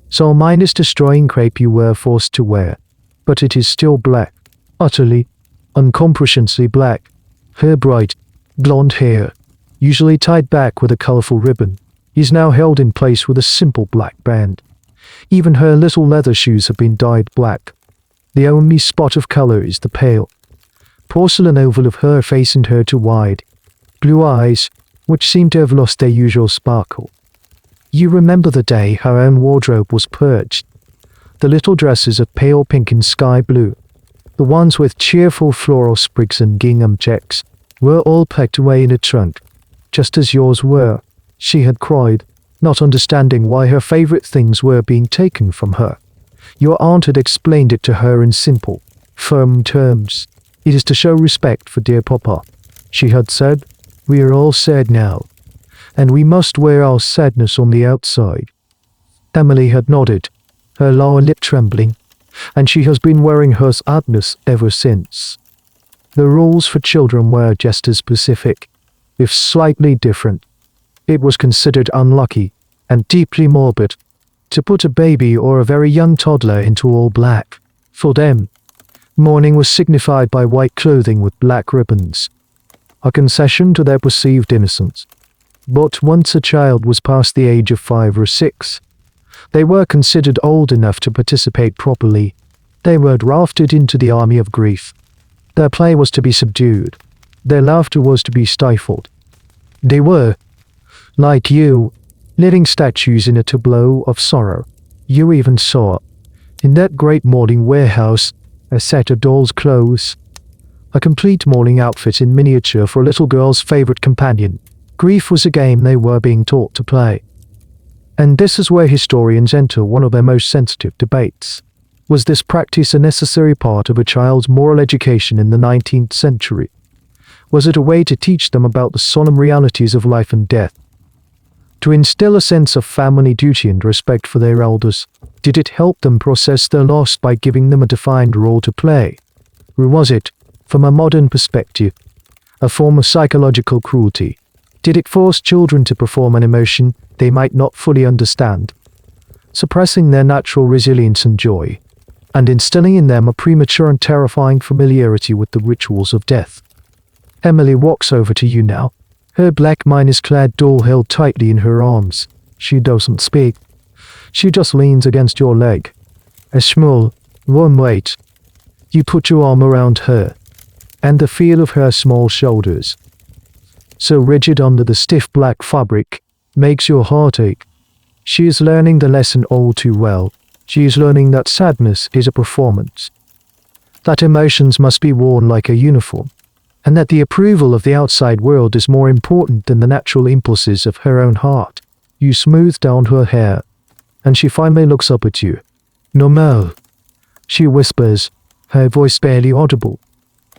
soul-destroying crape you were forced to wear, but it is still black, utterly, uncomprehensibly black. Her bright, blonde hair, usually tied back with a colorful ribbon, is now held in place with a simple black band. Even her little leather shoes have been dyed black. The only spot of color is the pale, porcelain oval of her face and her two wide, blue eyes, which seem to have lost their usual sparkle. You remember the day her own wardrobe was purged. The little dresses of pale pink and sky blue, the ones with cheerful floral sprigs and gingham checks, were all packed away in a trunk, just as yours were. She had cried, not understanding why her favorite things were being taken from her. Your aunt had explained it to her in simple, firm terms. It is to show respect for dear Papa, she had said. We are all sad now, and we must wear our sadness on the outside. Emily had nodded, her lower lip trembling, and she has been wearing her sadness ever since. The rules for children were just as specific, if slightly different. It was considered unlucky and deeply morbid to put a baby or a very young toddler into all black. For them, mourning was signified by white clothing with black ribbons, a concession to their perceived innocence. But once a child was past the age of 5 or 6, they were considered old enough to participate properly. They were drafted into the army of grief. Their play was to be subdued. Their laughter was to be stifled. They were, like you, living statues in a tableau of sorrow. You even saw, in that great mourning warehouse, a set of doll's clothes, a complete mourning outfit in miniature for a little girl's favorite companion. Grief was a game they were being taught to play. And this is where historians enter one of their most sensitive debates. Was this practice a necessary part of a child's moral education in the 19th century? Was it a way to teach them about the solemn realities of life and death? To instill a sense of family duty and respect for their elders? Did it help them process their loss by giving them a defined role to play? Or was it, from a modern perspective, a form of psychological cruelty? Did it force children to perform an emotion they might not fully understand, suppressing their natural resilience and joy, and instilling in them a premature and terrifying familiarity with the rituals of death? Emily walks over to you now, Her black minus-clad doll held tightly in her arms. She doesn't speak. She just leans against your leg. A small, warm weight. You put your arm around her, and the feel of her small shoulders, so rigid under the stiff black fabric, makes your heart ache. She is learning the lesson all too well. She is learning that sadness is a performance, that emotions must be worn like a uniform, and that the approval of the outside world is more important than the natural impulses of her own heart. You smooth down her hair, and she finally looks up at you. "Normal," she whispers, her voice barely audible.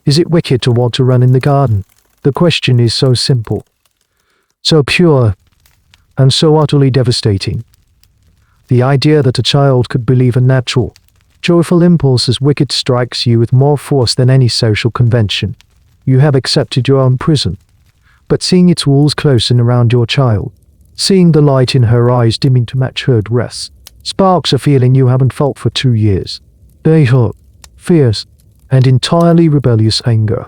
Is it wicked to want to run in the garden? The question is so simple, so pure, and so utterly devastating. The idea that a child could believe a natural, joyful impulse as wicked strikes you with more force than any social convention. You have accepted your own prison, but seeing its walls closing around your child, seeing the light in her eyes dimming to match her dress, sparks a feeling you haven't felt for 2 years. They hot, fierce, and entirely rebellious anger.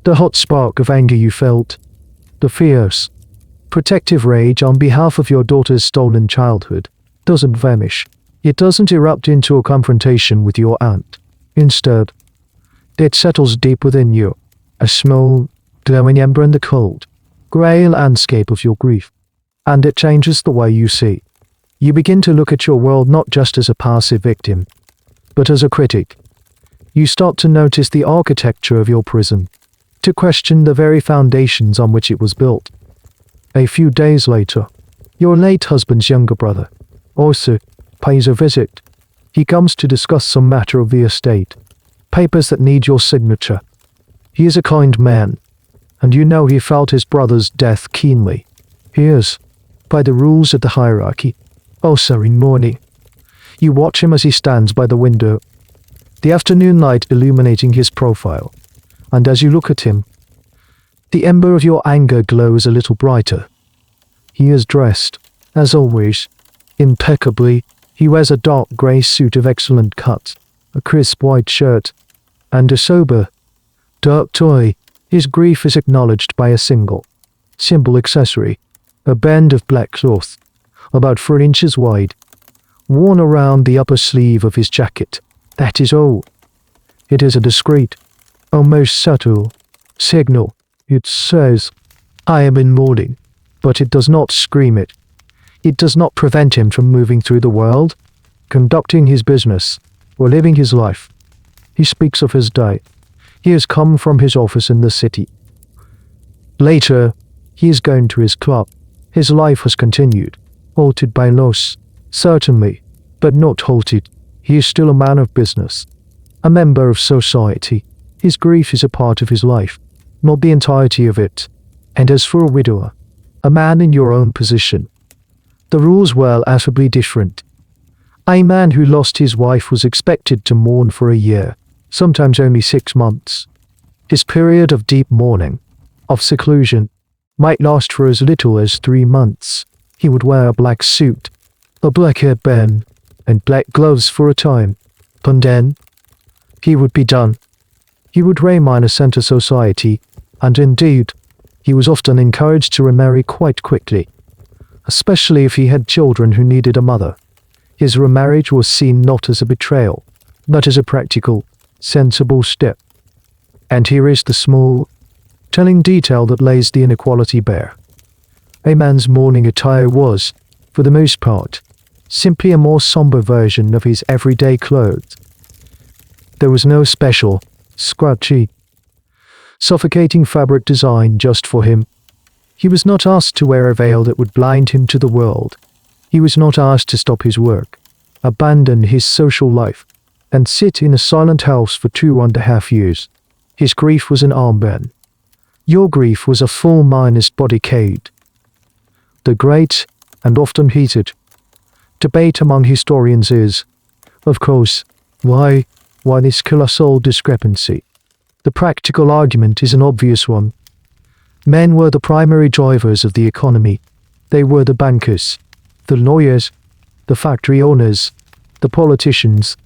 The hot spark of anger you felt, the fierce, protective rage on behalf of your daughter's stolen childhood, doesn't vanish. It doesn't erupt into a confrontation with your aunt. Instead, it settles deep within you, a small, glowing ember in the cold, grey landscape of your grief, and it changes the way you see. You begin to look at your world not just as a passive victim, but as a critic. You start to notice the architecture of your prison, to question the very foundations on which it was built. A few days later, your late husband's younger brother, also, pays a visit. He comes to discuss some matter of the estate, papers that need your signature. He is a kind man, and you know he felt his brother's death keenly. He is, by the rules of the hierarchy, also in mourning. You watch him as he stands by the window, the afternoon light illuminating his profile, and as you look at him, the ember of your anger glows a little brighter. He is dressed, as always, impeccably. He wears a dark grey suit of excellent cut, a crisp white shirt, and a sober, dark tie. His grief is acknowledged by a single, simple accessory, a band of black cloth, about 4 inches wide, worn around the upper sleeve of his jacket. That is all. It is a discreet, almost subtle, signal. It says, "I am in mourning," but it does not scream it. It does not prevent him from moving through the world, conducting his business, or living his life. He speaks of his day. He has come from his office in the city. Later, he is going to his club. His life has continued, halted by loss, certainly, but not halted. He is still a man of business, a member of society. His grief is a part of his life, not the entirety of it. And as for a widower, a man in your own position, the rules were affably different. A man who lost his wife was expected to mourn for a year, sometimes only 6 months. His period of deep mourning, of seclusion, might last for as little as 3 months. He would wear a black suit, a black headband, and black gloves for a time, and then he would be done. He would remain a center society, and indeed, he was often encouraged to remarry quite quickly, especially if he had children who needed a mother. His remarriage was seen not as a betrayal, but as a practical, sensible step. And here is the small, telling detail that lays the inequality bare. A man's mourning attire was, for the most part, simply a more somber version of his everyday clothes. There was no special, scratchy, suffocating fabric designed just for him. He was not asked to wear a veil that would blind him to the world. He was not asked to stop his work, abandon his social life, and sit in a silent house for 2.5 years. His grief was an armband. Your grief was a full minus bodycade. The great, and often heated, debate among historians is, of course, why this colossal discrepancy? The practical argument is an obvious one. Men were the primary drivers of the economy. They were the bankers, the lawyers, the factory owners, the politicians.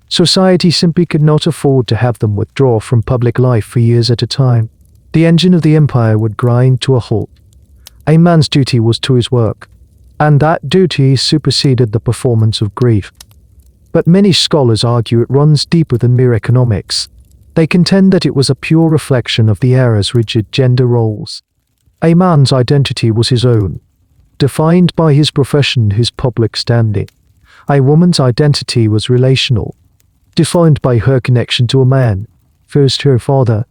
Society simply could not afford to have them withdraw from public life for years at a time. The engine of the empire would grind to a halt. A man's duty was to his work, and that duty superseded the performance of grief. But many scholars argue it runs deeper than mere economics. They contend that it was a pure reflection of the era's rigid gender roles. A man's identity was his own, defined by his profession, his public standing. A woman's identity was relational, defined by her connection to a man, first her father,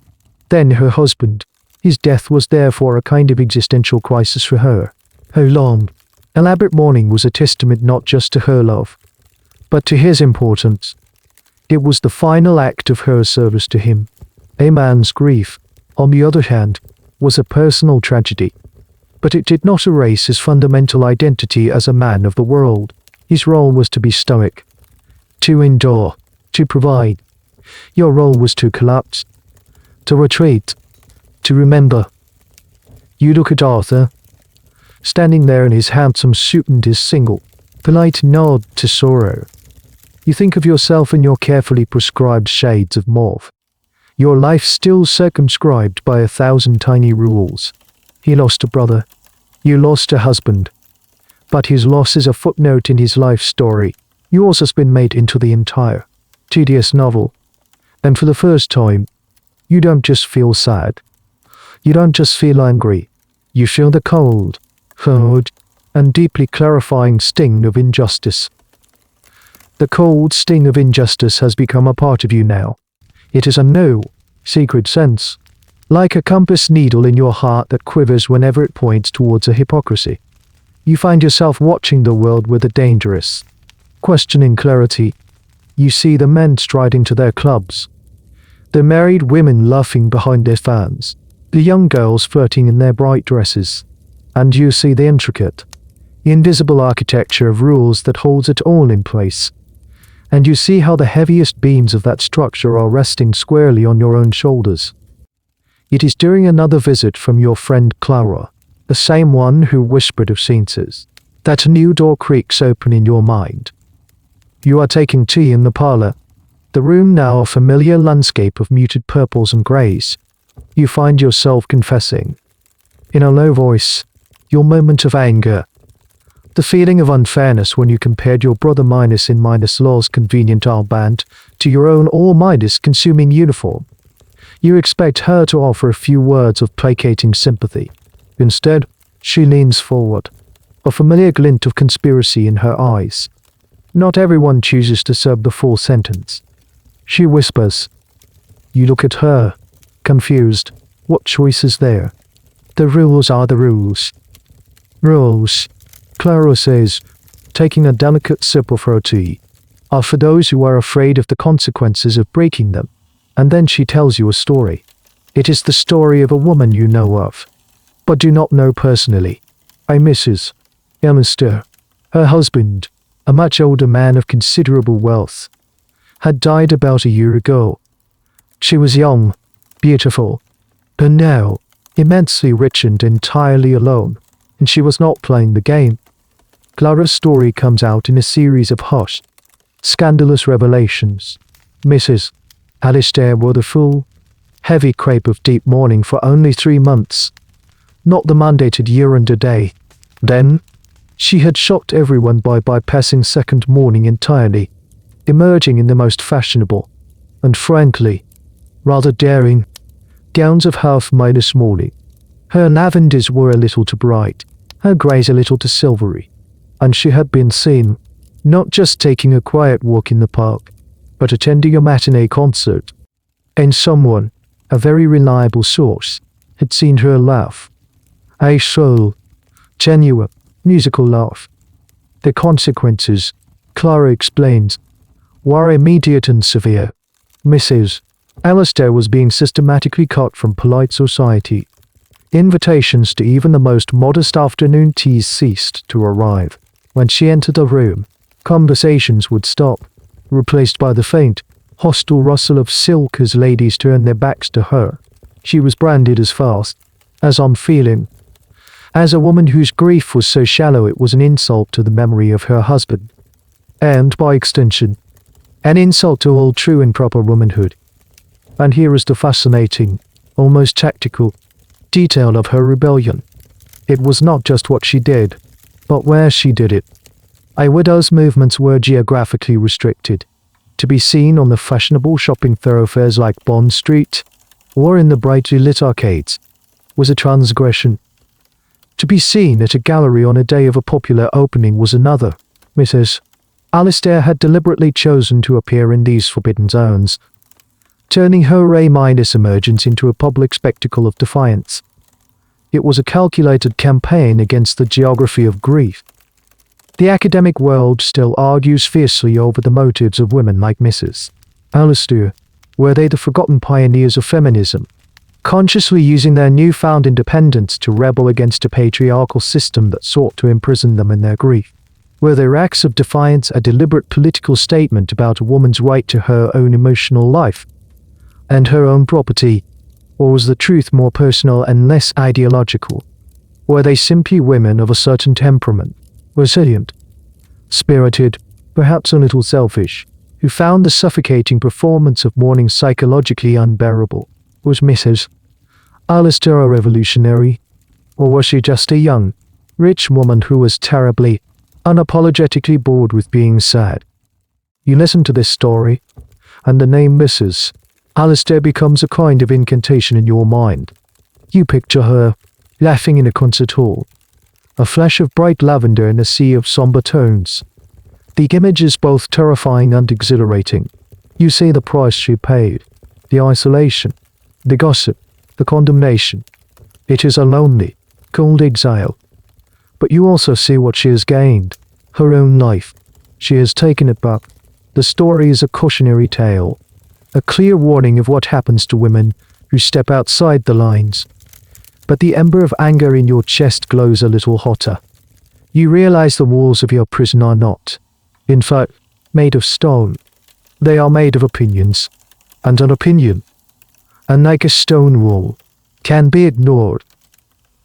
then her husband. His death was therefore a kind of existential crisis for her. Her long, elaborate mourning was a testament not just to her love, but to his importance. It was the final act of her service to him. A man's grief, on the other hand, was a personal tragedy, but it did not erase his fundamental identity as a man of the world. His role was to be stoic, to endure, to provide. Your role was to collapse, to retreat, to remember. You look at Arthur, standing there in his handsome suit and his single, polite nod to sorrow. You think of yourself in your carefully prescribed shades of mauve, your life still circumscribed by 1,000 tiny rules. He lost a brother, you lost a husband, but his loss is a footnote in his life story. Yours has been made into the entire, tedious novel. And for the first time, you don't just feel sad. You don't just feel angry. You feel the cold, hard, and deeply clarifying sting of injustice. The cold sting of injustice has become a part of you now. It is a no, secret sense, like a compass needle in your heart that quivers whenever it points towards a hypocrisy. You find yourself watching the world with a dangerous, questioning clarity. You see the men striding to their clubs, the married women laughing behind their fans, the young girls flirting in their bright dresses, and you see the intricate, invisible architecture of rules that holds it all in place. And you see how the heaviest beams of that structure are resting squarely on your own shoulders. It is during another visit from your friend Clara, the same one who whispered of senses, that a new door creaks open in your mind. You are taking tea in the parlor, the room now a familiar landscape of muted purples and greys. You find yourself confessing, in a low voice, your moment of anger, the feeling of unfairness when you compared your brother minus in minus law's convenient armband to your own all minus consuming uniform. You expect her to offer a few words of placating sympathy. Instead, she leans forward, a familiar glint of conspiracy in her eyes. Not everyone chooses to serve the full sentence. She whispers. You look at her, confused. What choice is there? The rules are the rules. Rules, Clara says, taking a delicate sip of her tea, are for those who are afraid of the consequences of breaking them. And then she tells you a story. It is the story of a woman you know of, but do not know personally. A Mrs. Emister. Her husband, a much older man of considerable wealth, had died about a year ago. She was young, beautiful, but now immensely rich and entirely alone, and she was not playing the game. Clara's story comes out in a series of hushed, scandalous revelations. Mrs. Alistair wore the full, heavy crape of deep mourning for only 3 months, not the mandated year and a day. Then, she had shocked everyone by bypassing second mourning entirely, emerging in the most fashionable, and frankly, rather daring, gowns of half-minus mourning. Her lavenders were a little too bright, her greys a little too silvery, and she had been seen, not just taking a quiet walk in the park, but attending a matinee concert. And someone, a very reliable source, had seen her laugh. A sole, genuine, musical laugh. The consequences, Clara explains, were immediate and severe. Mrs. Alistair was being systematically cut from polite society. Invitations to even the most modest afternoon teas ceased to arrive. When she entered the room, conversations would stop, replaced by the faint, hostile rustle of silk as ladies turned their backs to her. She was branded as fast, as unfeeling, as a woman whose grief was so shallow it was an insult to the memory of her husband, and, by extension, an insult to all true and proper womanhood. And here is the fascinating, almost tactical, detail of her rebellion. It was not just what she did, but where she did it. A widow's movements were geographically restricted. To be seen on the fashionable shopping thoroughfares like Bond Street, or in the brightly lit arcades, was a transgression. To be seen at a gallery on a day of a popular opening was another. Mrs. Alistair had deliberately chosen to appear in these forbidden zones, turning her A-emergence into a public spectacle of defiance. It was a calculated campaign against the geography of grief. The academic world still argues fiercely over the motives of women like Mrs. Alistair. Were they the forgotten pioneers of feminism, consciously using their newfound independence to rebel against a patriarchal system that sought to imprison them in their grief? Were their acts of defiance a deliberate political statement about a woman's right to her own emotional life and her own property, or was the truth more personal and less ideological? Were they simply women of a certain temperament, resilient, spirited, perhaps a little selfish, who found the suffocating performance of mourning psychologically unbearable? Was Mrs. Alistair a revolutionary, or was she just a young, rich woman who was terribly, unapologetically bored with being sad? You listen to this story, and the name Mrs. Alistair becomes a kind of incantation in your mind. You picture her, laughing in a concert hall, a flash of bright lavender in a sea of somber tones. The image is both terrifying and exhilarating. You see the price she paid, the isolation, the gossip, the condemnation. It is a lonely, cold exile. But you also see what she has gained, her own life. She has taken it back. The story is a cautionary tale, a clear warning of what happens to women who step outside the lines. But the ember of anger in your chest glows a little hotter. You realize the walls of your prison are not, in fact, made of stone. They are made of opinions, and an opinion, unlike a stone wall, can be ignored.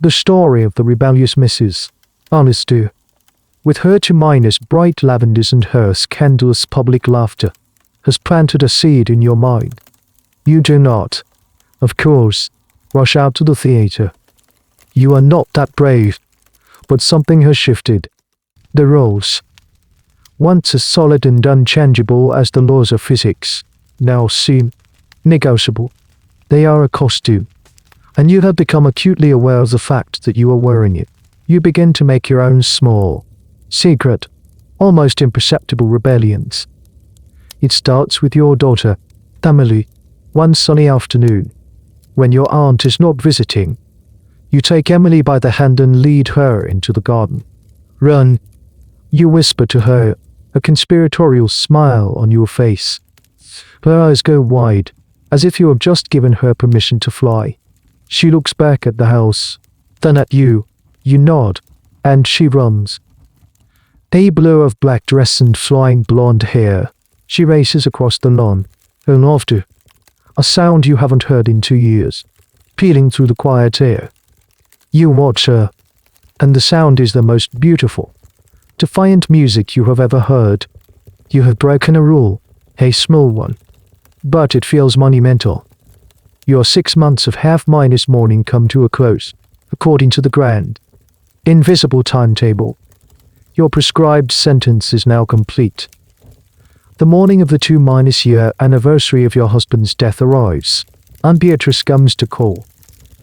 The story of the rebellious Mrs. Alistair, with her two bright lavenders and her scandalous public laughter, has planted a seed in your mind. You do not, of course, rush out to the theater. You are not that brave, but something has shifted. The roles, once as solid and unchangeable as the laws of physics, now seem negotiable. They are a costume, and you have become acutely aware of the fact that you are wearing it. You begin to make your own small, secret, almost imperceptible rebellions. It starts with your daughter, Emily. One sunny afternoon, when your aunt is not visiting, you take Emily by the hand and lead her into the garden. "Run," you whisper to her, a conspiratorial smile on your face. Her eyes go wide, as if you have just given her permission to fly. She looks back at the house, then at you. You nod, and she runs. A blur of black dress and flying blonde hair, she races across the lawn, her laughter, a sound you haven't heard in 2 years, pealing through the quiet air. You watch her, and the sound is the most beautiful, defiant music you have ever heard. You have broken a rule, a small one, but it feels monumental. Your 6 months of half-minus mourning come to a close, according to the grand, invisible timetable. Your prescribed sentence is now complete. The morning of the 2-year anniversary of your husband's death arrives, and Beatrice comes to call.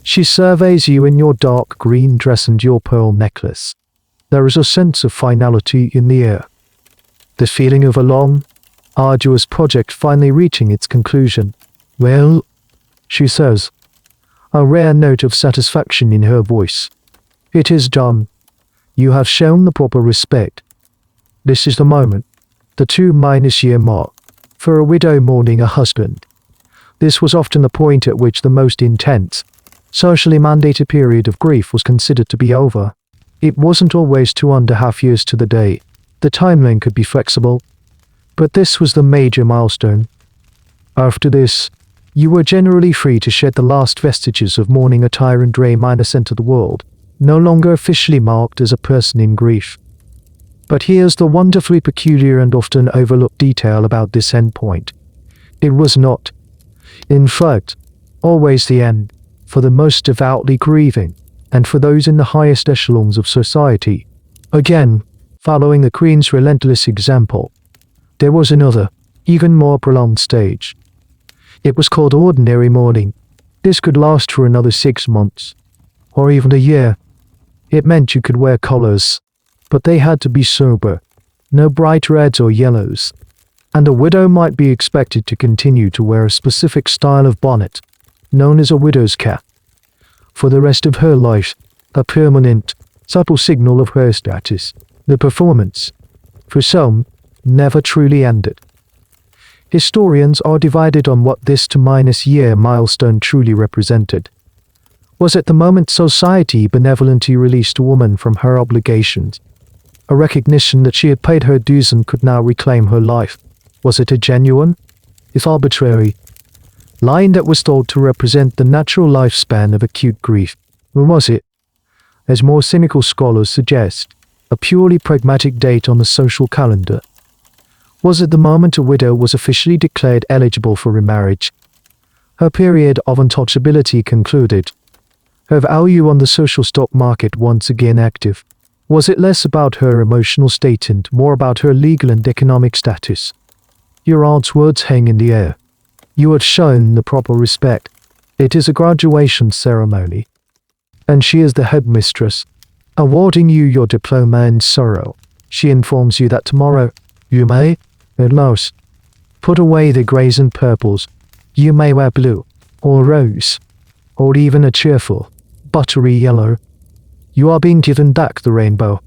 She surveys you in your dark green dress and your pearl necklace. There is a sense of finality in the air. The feeling of a long, arduous project finally reaching its conclusion. "Well," she says, a rare note of satisfaction in her voice. "It is done. You have shown the proper respect. This is the moment, the 2-year mark, for a widow mourning a husband." This was often the point at which the most intense, socially mandated period of grief was considered to be over. It wasn't always 2.5 years to the day. The timeline could be flexible, but this was the major milestone. After this, you were generally free to shed the last vestiges of mourning a tyrant enter the world, no longer officially marked as a person in grief. But here's the wonderfully peculiar and often overlooked detail about this endpoint. It was not, in fact, always the end. for the most devoutly grieving, and for those in the highest echelons of society. Again, following the Queen's relentless example, there was another, even more prolonged stage. It was called ordinary mourning. This could last for another 6 months, or even a year. It meant you could wear colors, but they had to be sober, no bright reds or yellows, and a widow might be expected to continue to wear a specific style of bonnet, known as a widow's cap, for the rest of her life, a permanent, subtle signal of her status. The performance, for some, never truly ended. Historians are divided on what this ~year milestone truly represented. Was it the moment society benevolently released a woman from her obligations? A recognition that she had paid her dues and could now reclaim her life? Was it a genuine, if arbitrary, line that was thought to represent the natural lifespan of acute grief? Or was it, as more cynical scholars suggest, a purely pragmatic date on the social calendar? Was it the moment a widow was officially declared eligible for remarriage? Her period of untouchability concluded. Her value on the social stock market once again active. Was it less about her emotional state and more about her legal and economic status? Your aunt's words hang in the air. You had shown the proper respect. It is a graduation ceremony, and she is the headmistress, awarding you your diploma in sorrow. She informs you that tomorrow, you may, at last, put away the greys and purples. You may wear blue, or rose, or even a cheerful, buttery yellow. You are being given back the rainbow.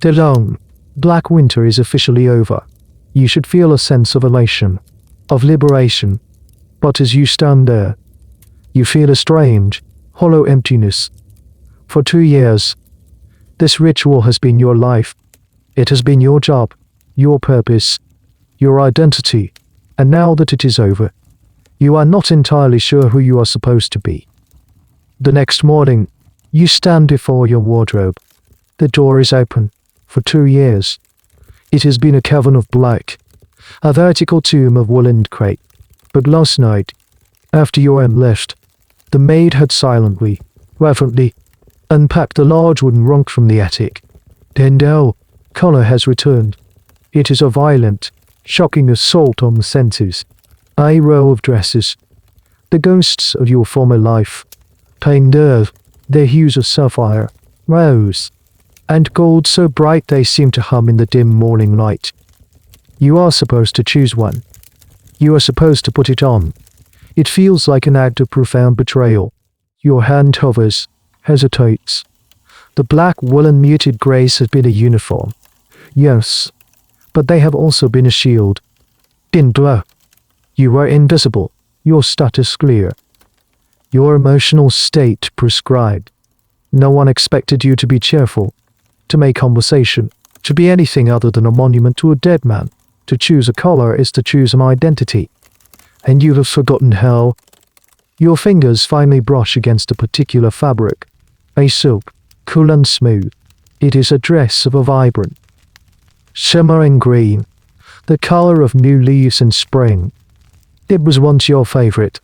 The long, black winter is officially over. You should feel a sense of elation, of liberation. But as you stand there, you feel a strange, hollow emptiness. For 2 years, this ritual has been your life. It has been your job, your purpose, your identity, and now that it is over, you are not entirely sure who you are supposed to be. The next morning, you stand before your wardrobe. The door is open. For 2 years, it has been a cavern of black, a vertical tomb of wool and crape. But last night, after your aunt left, the maid had silently, reverently, unpacked a large wooden rug from the attic. Then now, color has returned. It is a violent, shocking assault on the senses. A row of dresses, the ghosts of your former life, painted earth, their hues of sapphire, rose, and gold so bright they seem to hum in the dim morning light. You are supposed to choose one. You are supposed to put it on. It feels like an act of profound betrayal. Your hand hovers, hesitates. The black woolen muted grays have been a uniform. Yes, but they have also been a shield. In blur. You were invisible, your status clear. Your emotional state prescribed. No one expected you to be cheerful, to make conversation, to be anything other than a monument to a dead man. To choose a color is to choose an identity. And you have forgotten how. Your fingers finally brush against a particular fabric. A silk, cool and smooth. It is a dress of a vibrant, shimmering green, the color of new leaves in spring. It was once your favorite.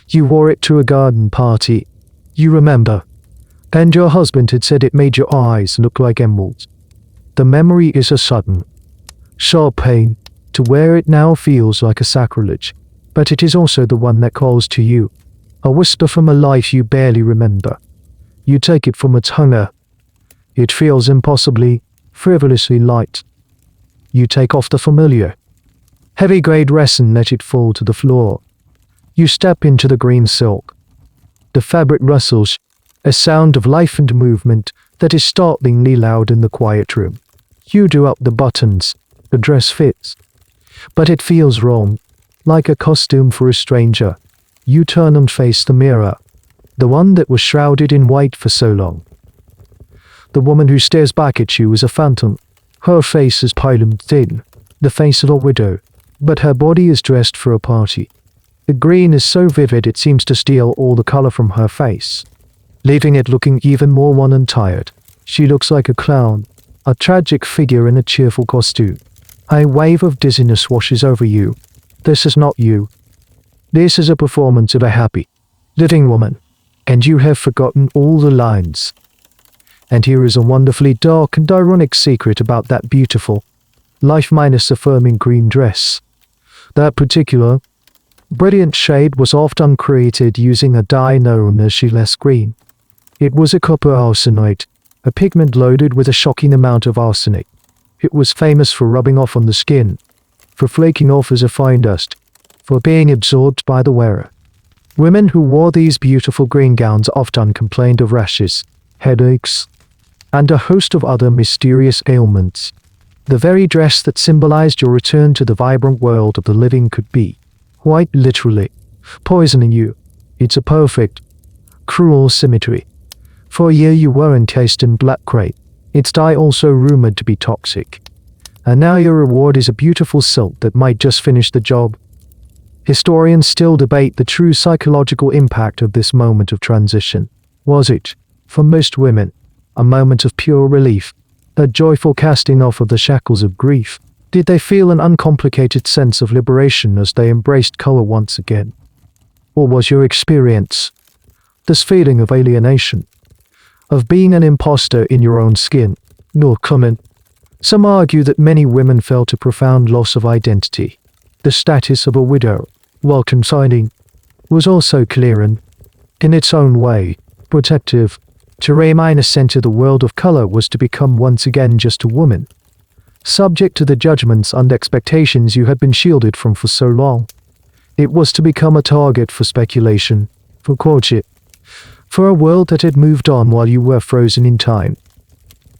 You wore it to a garden party. You remember. And your husband had said it made your eyes look like emeralds. The memory is a sudden, sharp pain. To wear it now feels like a sacrilege, but it is also the one that calls to you. A whisper from a life you barely remember. You take it from its hunger. It feels impossibly, frivolously light. You take off the familiar, heavy grey dress and let it fall to the floor. You step into the green silk. The fabric rustles, a sound of life and movement that is startlingly loud in the quiet room. You do up the buttons. The dress fits, but it feels wrong, like a costume for a stranger. You turn and face the mirror, the one that was shrouded in white for so long. The woman who stares back at you is a phantom. Her face is pale and thin, the face of a widow, but her body is dressed for a party. The green is so vivid it seems to steal all the color from her face, leaving it looking even more wan and tired. She looks like a clown, a tragic figure in a cheerful costume. A wave of dizziness washes over you. This is not you. This is a performance of a happy, living woman. and you have forgotten all the lines. And here is a wonderfully dark and ironic secret about that beautiful, life-affirming green dress. That particular, brilliant shade was often created using a dye known as shrouded green. It was a copper arsenite, a pigment loaded with a shocking amount of arsenic. It was famous for rubbing off on the skin, for flaking off as a fine dust, for being absorbed by the wearer. Women who wore these beautiful green gowns often complained of rashes, headaches, and a host of other mysterious ailments. The very dress that symbolized your return to the vibrant world of the living could be, quite literally, poisoning you. It's a perfect, cruel symmetry. For a year you were encased in black crape, its dye also rumored to be toxic. And now your reward is a beautiful silk that might just finish the job. Historians still debate the true psychological impact of this moment of transition. Was it, for most women, a moment of pure relief, a joyful casting off of the shackles of grief? Did they feel an uncomplicated sense of liberation as they embraced color once again? Or was your experience this feeling of alienation, of being an imposter in your own skin, nor common? Some argue that many women felt a profound loss of identity. The status of a widow, while consigning, was also clear and, in its own way, protective. To remain enter the world of color was to become once again just a woman, subject to the judgments and expectations you had been shielded from for so long. It was to become a target for speculation, for courtship, for a world that had moved on while you were frozen in time.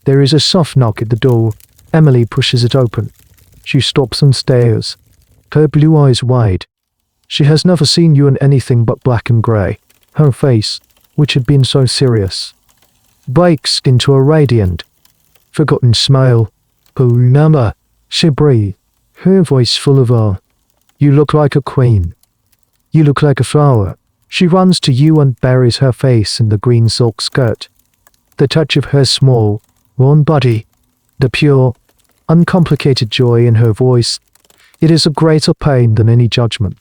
There is a soft knock at the door. Emily pushes it open. She stops and stares, her blue eyes wide. She has never seen you in anything but black and grey. Her face, which had been so serious, breaks into a radiant, forgotten smile. "Oh, remember," she breathed, her voice full of awe. "You look like a queen. You look like a flower." She runs to you and buries her face in the green silk skirt. The touch of her small, warm body, the pure, uncomplicated joy in her voice. It is a greater pain than any judgment.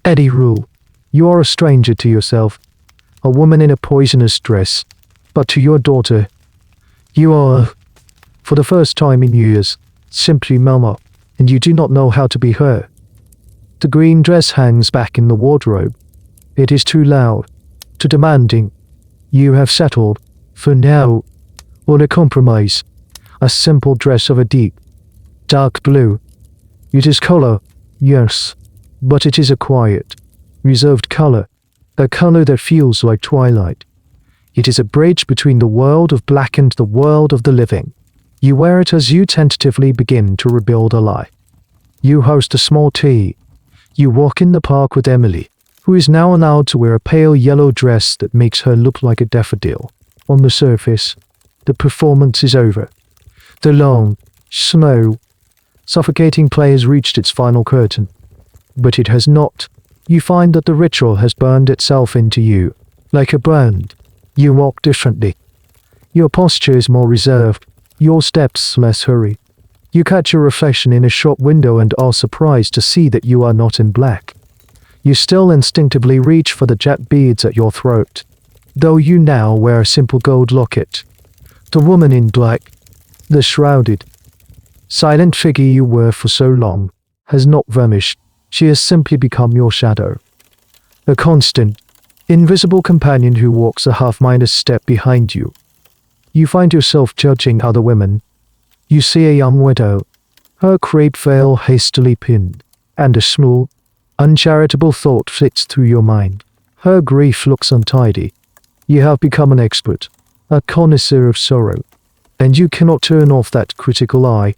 Eddie Rule, you are a stranger to yourself, a woman in a poisonous dress, but to your daughter, you are, for the first time in years, simply Mama, and you do not know how to be her. The green dress hangs back in the wardrobe. It is too loud, too demanding. You have settled, for now, on a compromise, a simple dress of a deep, dark blue. It is color, yes, but it is a quiet, reserved color, a color that feels like twilight. It is a bridge between the world of black and the world of the living. You wear it as you tentatively begin to rebuild a lie. You host a small tea. You walk in the park with Emily, who is now allowed to wear a pale yellow dress that makes her look like a daffodil. On the surface, the performance is over. The long, slow, suffocating play has reached its final curtain. But it has not. You find that the ritual has burned itself into you, like a brand. You walk differently. Your posture is more reserved, your steps less hurried. You catch your reflection in a shop window and are surprised to see that you are not in black. You still instinctively reach for the jet beads at your throat, though you now wear a simple gold locket. The woman in black, the shrouded, silent figure you were for so long, has not vanished. She has simply become your shadow. A constant, invisible companion who walks a half-step behind you. You find yourself judging other women. You see a young widow, her crape veil hastily pinned, and a small, uncharitable thought flits through your mind. Her grief looks untidy. You have become an expert, a connoisseur of sorrow, and you cannot turn off that critical eye.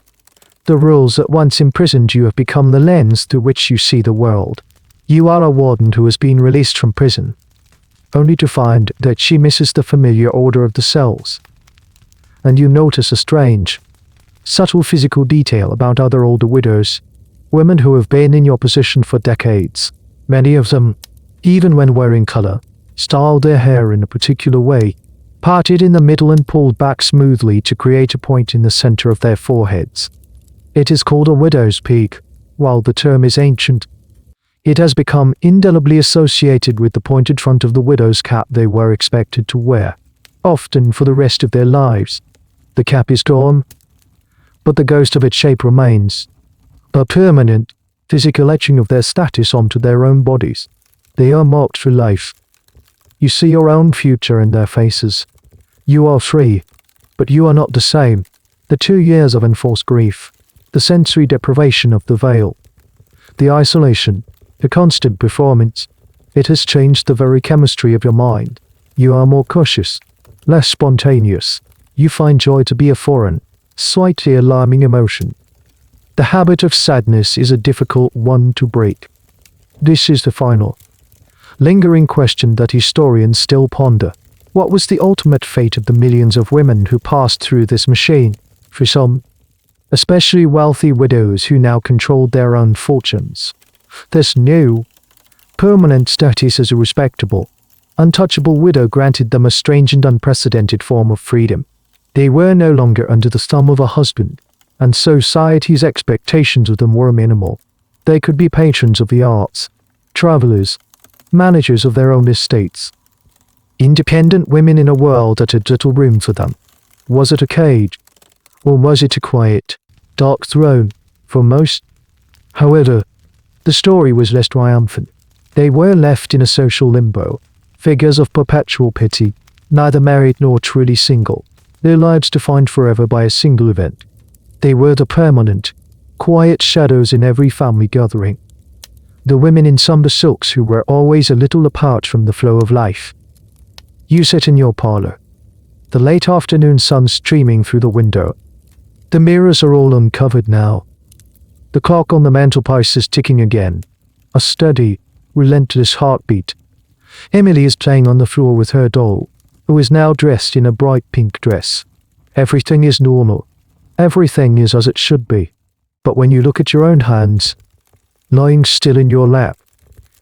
The rules that once imprisoned you have become the lens through which you see the world. You are a warden who has been released from prison, only to find that she misses the familiar order of the cells. And you notice a strange, subtle physical detail about other older widows, women who have been in your position for decades. Many of them, even when wearing color, styled their hair in a particular way, parted in the middle and pulled back smoothly to create a point in the center of their foreheads. It is called a widow's peak, while the term is ancient. It has become indelibly associated with the pointed front of the widow's cap they were expected to wear, often for the rest of their lives. The cap is gone, but the ghost of its shape remains, a permanent, physical etching of their status onto their own bodies. They are marked for life. You see your own future in their faces. You are free, but you are not the same. The 2 years of enforced grief, the sensory deprivation of the veil, the isolation, the constant performance, it has changed the very chemistry of your mind. You are more cautious, less spontaneous. You find joy to be a foreign, slightly alarming emotion. The habit of sadness is a difficult one to break. This is the final, lingering question that historians still ponder. What was the ultimate fate of the millions of women who passed through this machine? For some, especially wealthy widows who now controlled their own fortunes, this new, permanent status as a respectable, untouchable widow granted them a strange and unprecedented form of freedom. They were no longer under the thumb of a husband, and society's expectations of them were minimal. They could be patrons of the arts, travelers, managers of their own estates. Independent women in a world that had little room for them. Was it a cage? Or was it a quiet, dark throne, for most? However, the story was less triumphant. They were left in a social limbo, figures of perpetual pity, neither married nor truly single, their lives defined forever by a single event. They were the permanent, quiet shadows in every family gathering. The women in somber silks who were always a little apart from the flow of life. You sit in your parlor, the late afternoon sun streaming through the window. The mirrors are all uncovered now. The clock on the mantelpiece is ticking again, a steady, relentless heartbeat. Emily is playing on the floor with her doll, who is now dressed in a bright pink dress. Everything is normal. Everything is as it should be. But when you look at your own hands, lying still in your lap,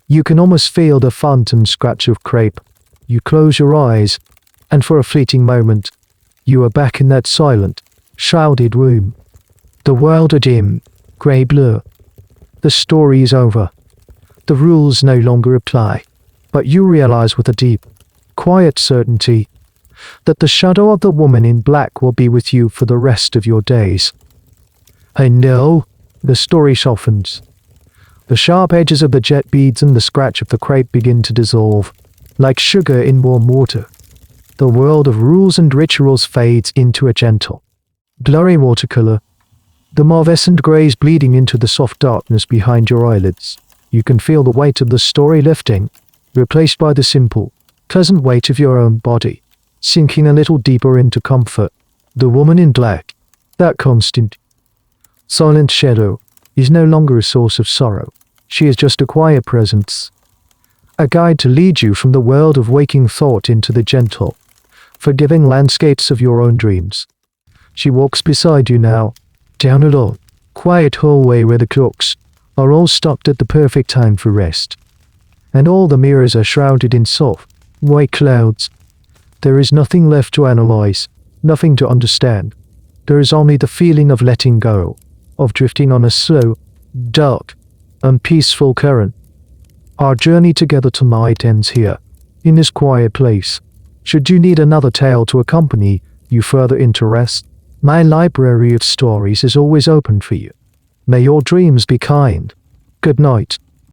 you can almost feel the phantom scratch of crape. You close your eyes, and for a fleeting moment, you are back in that silent, shrouded room. The world a dim, grey blur. The story is over. The rules no longer apply. But you realize with a deep, quiet certainty that the shadow of the woman in black will be with you for the rest of your days. And now, the story softens. The sharp edges of the jet beads and the scratch of the crape begin to dissolve, like sugar in warm water. The world of rules and rituals fades into a gentle, blurry watercolor, the mauve-escent grays bleeding into the soft darkness behind your eyelids. You can feel the weight of the story lifting, replaced by the simple, pleasant weight of your own body, sinking a little deeper into comfort. The woman in black, that constant, silent shadow, is no longer a source of sorrow. She is just a quiet presence, a guide to lead you from the world of waking thought into the gentle, forgiving landscapes of your own dreams. She walks beside you now, down a long, quiet hallway where the clocks are all stopped at the perfect time for rest, and all the mirrors are shrouded in soft, white clouds. There is nothing left to analyze, nothing to understand. There is only the feeling of letting go, of drifting on a slow, dark, and peaceful current. Our journey together tonight ends here, in this quiet place. Should you need another tale to accompany you further into rest, my library of stories is always open for you. May your dreams be kind. Good night.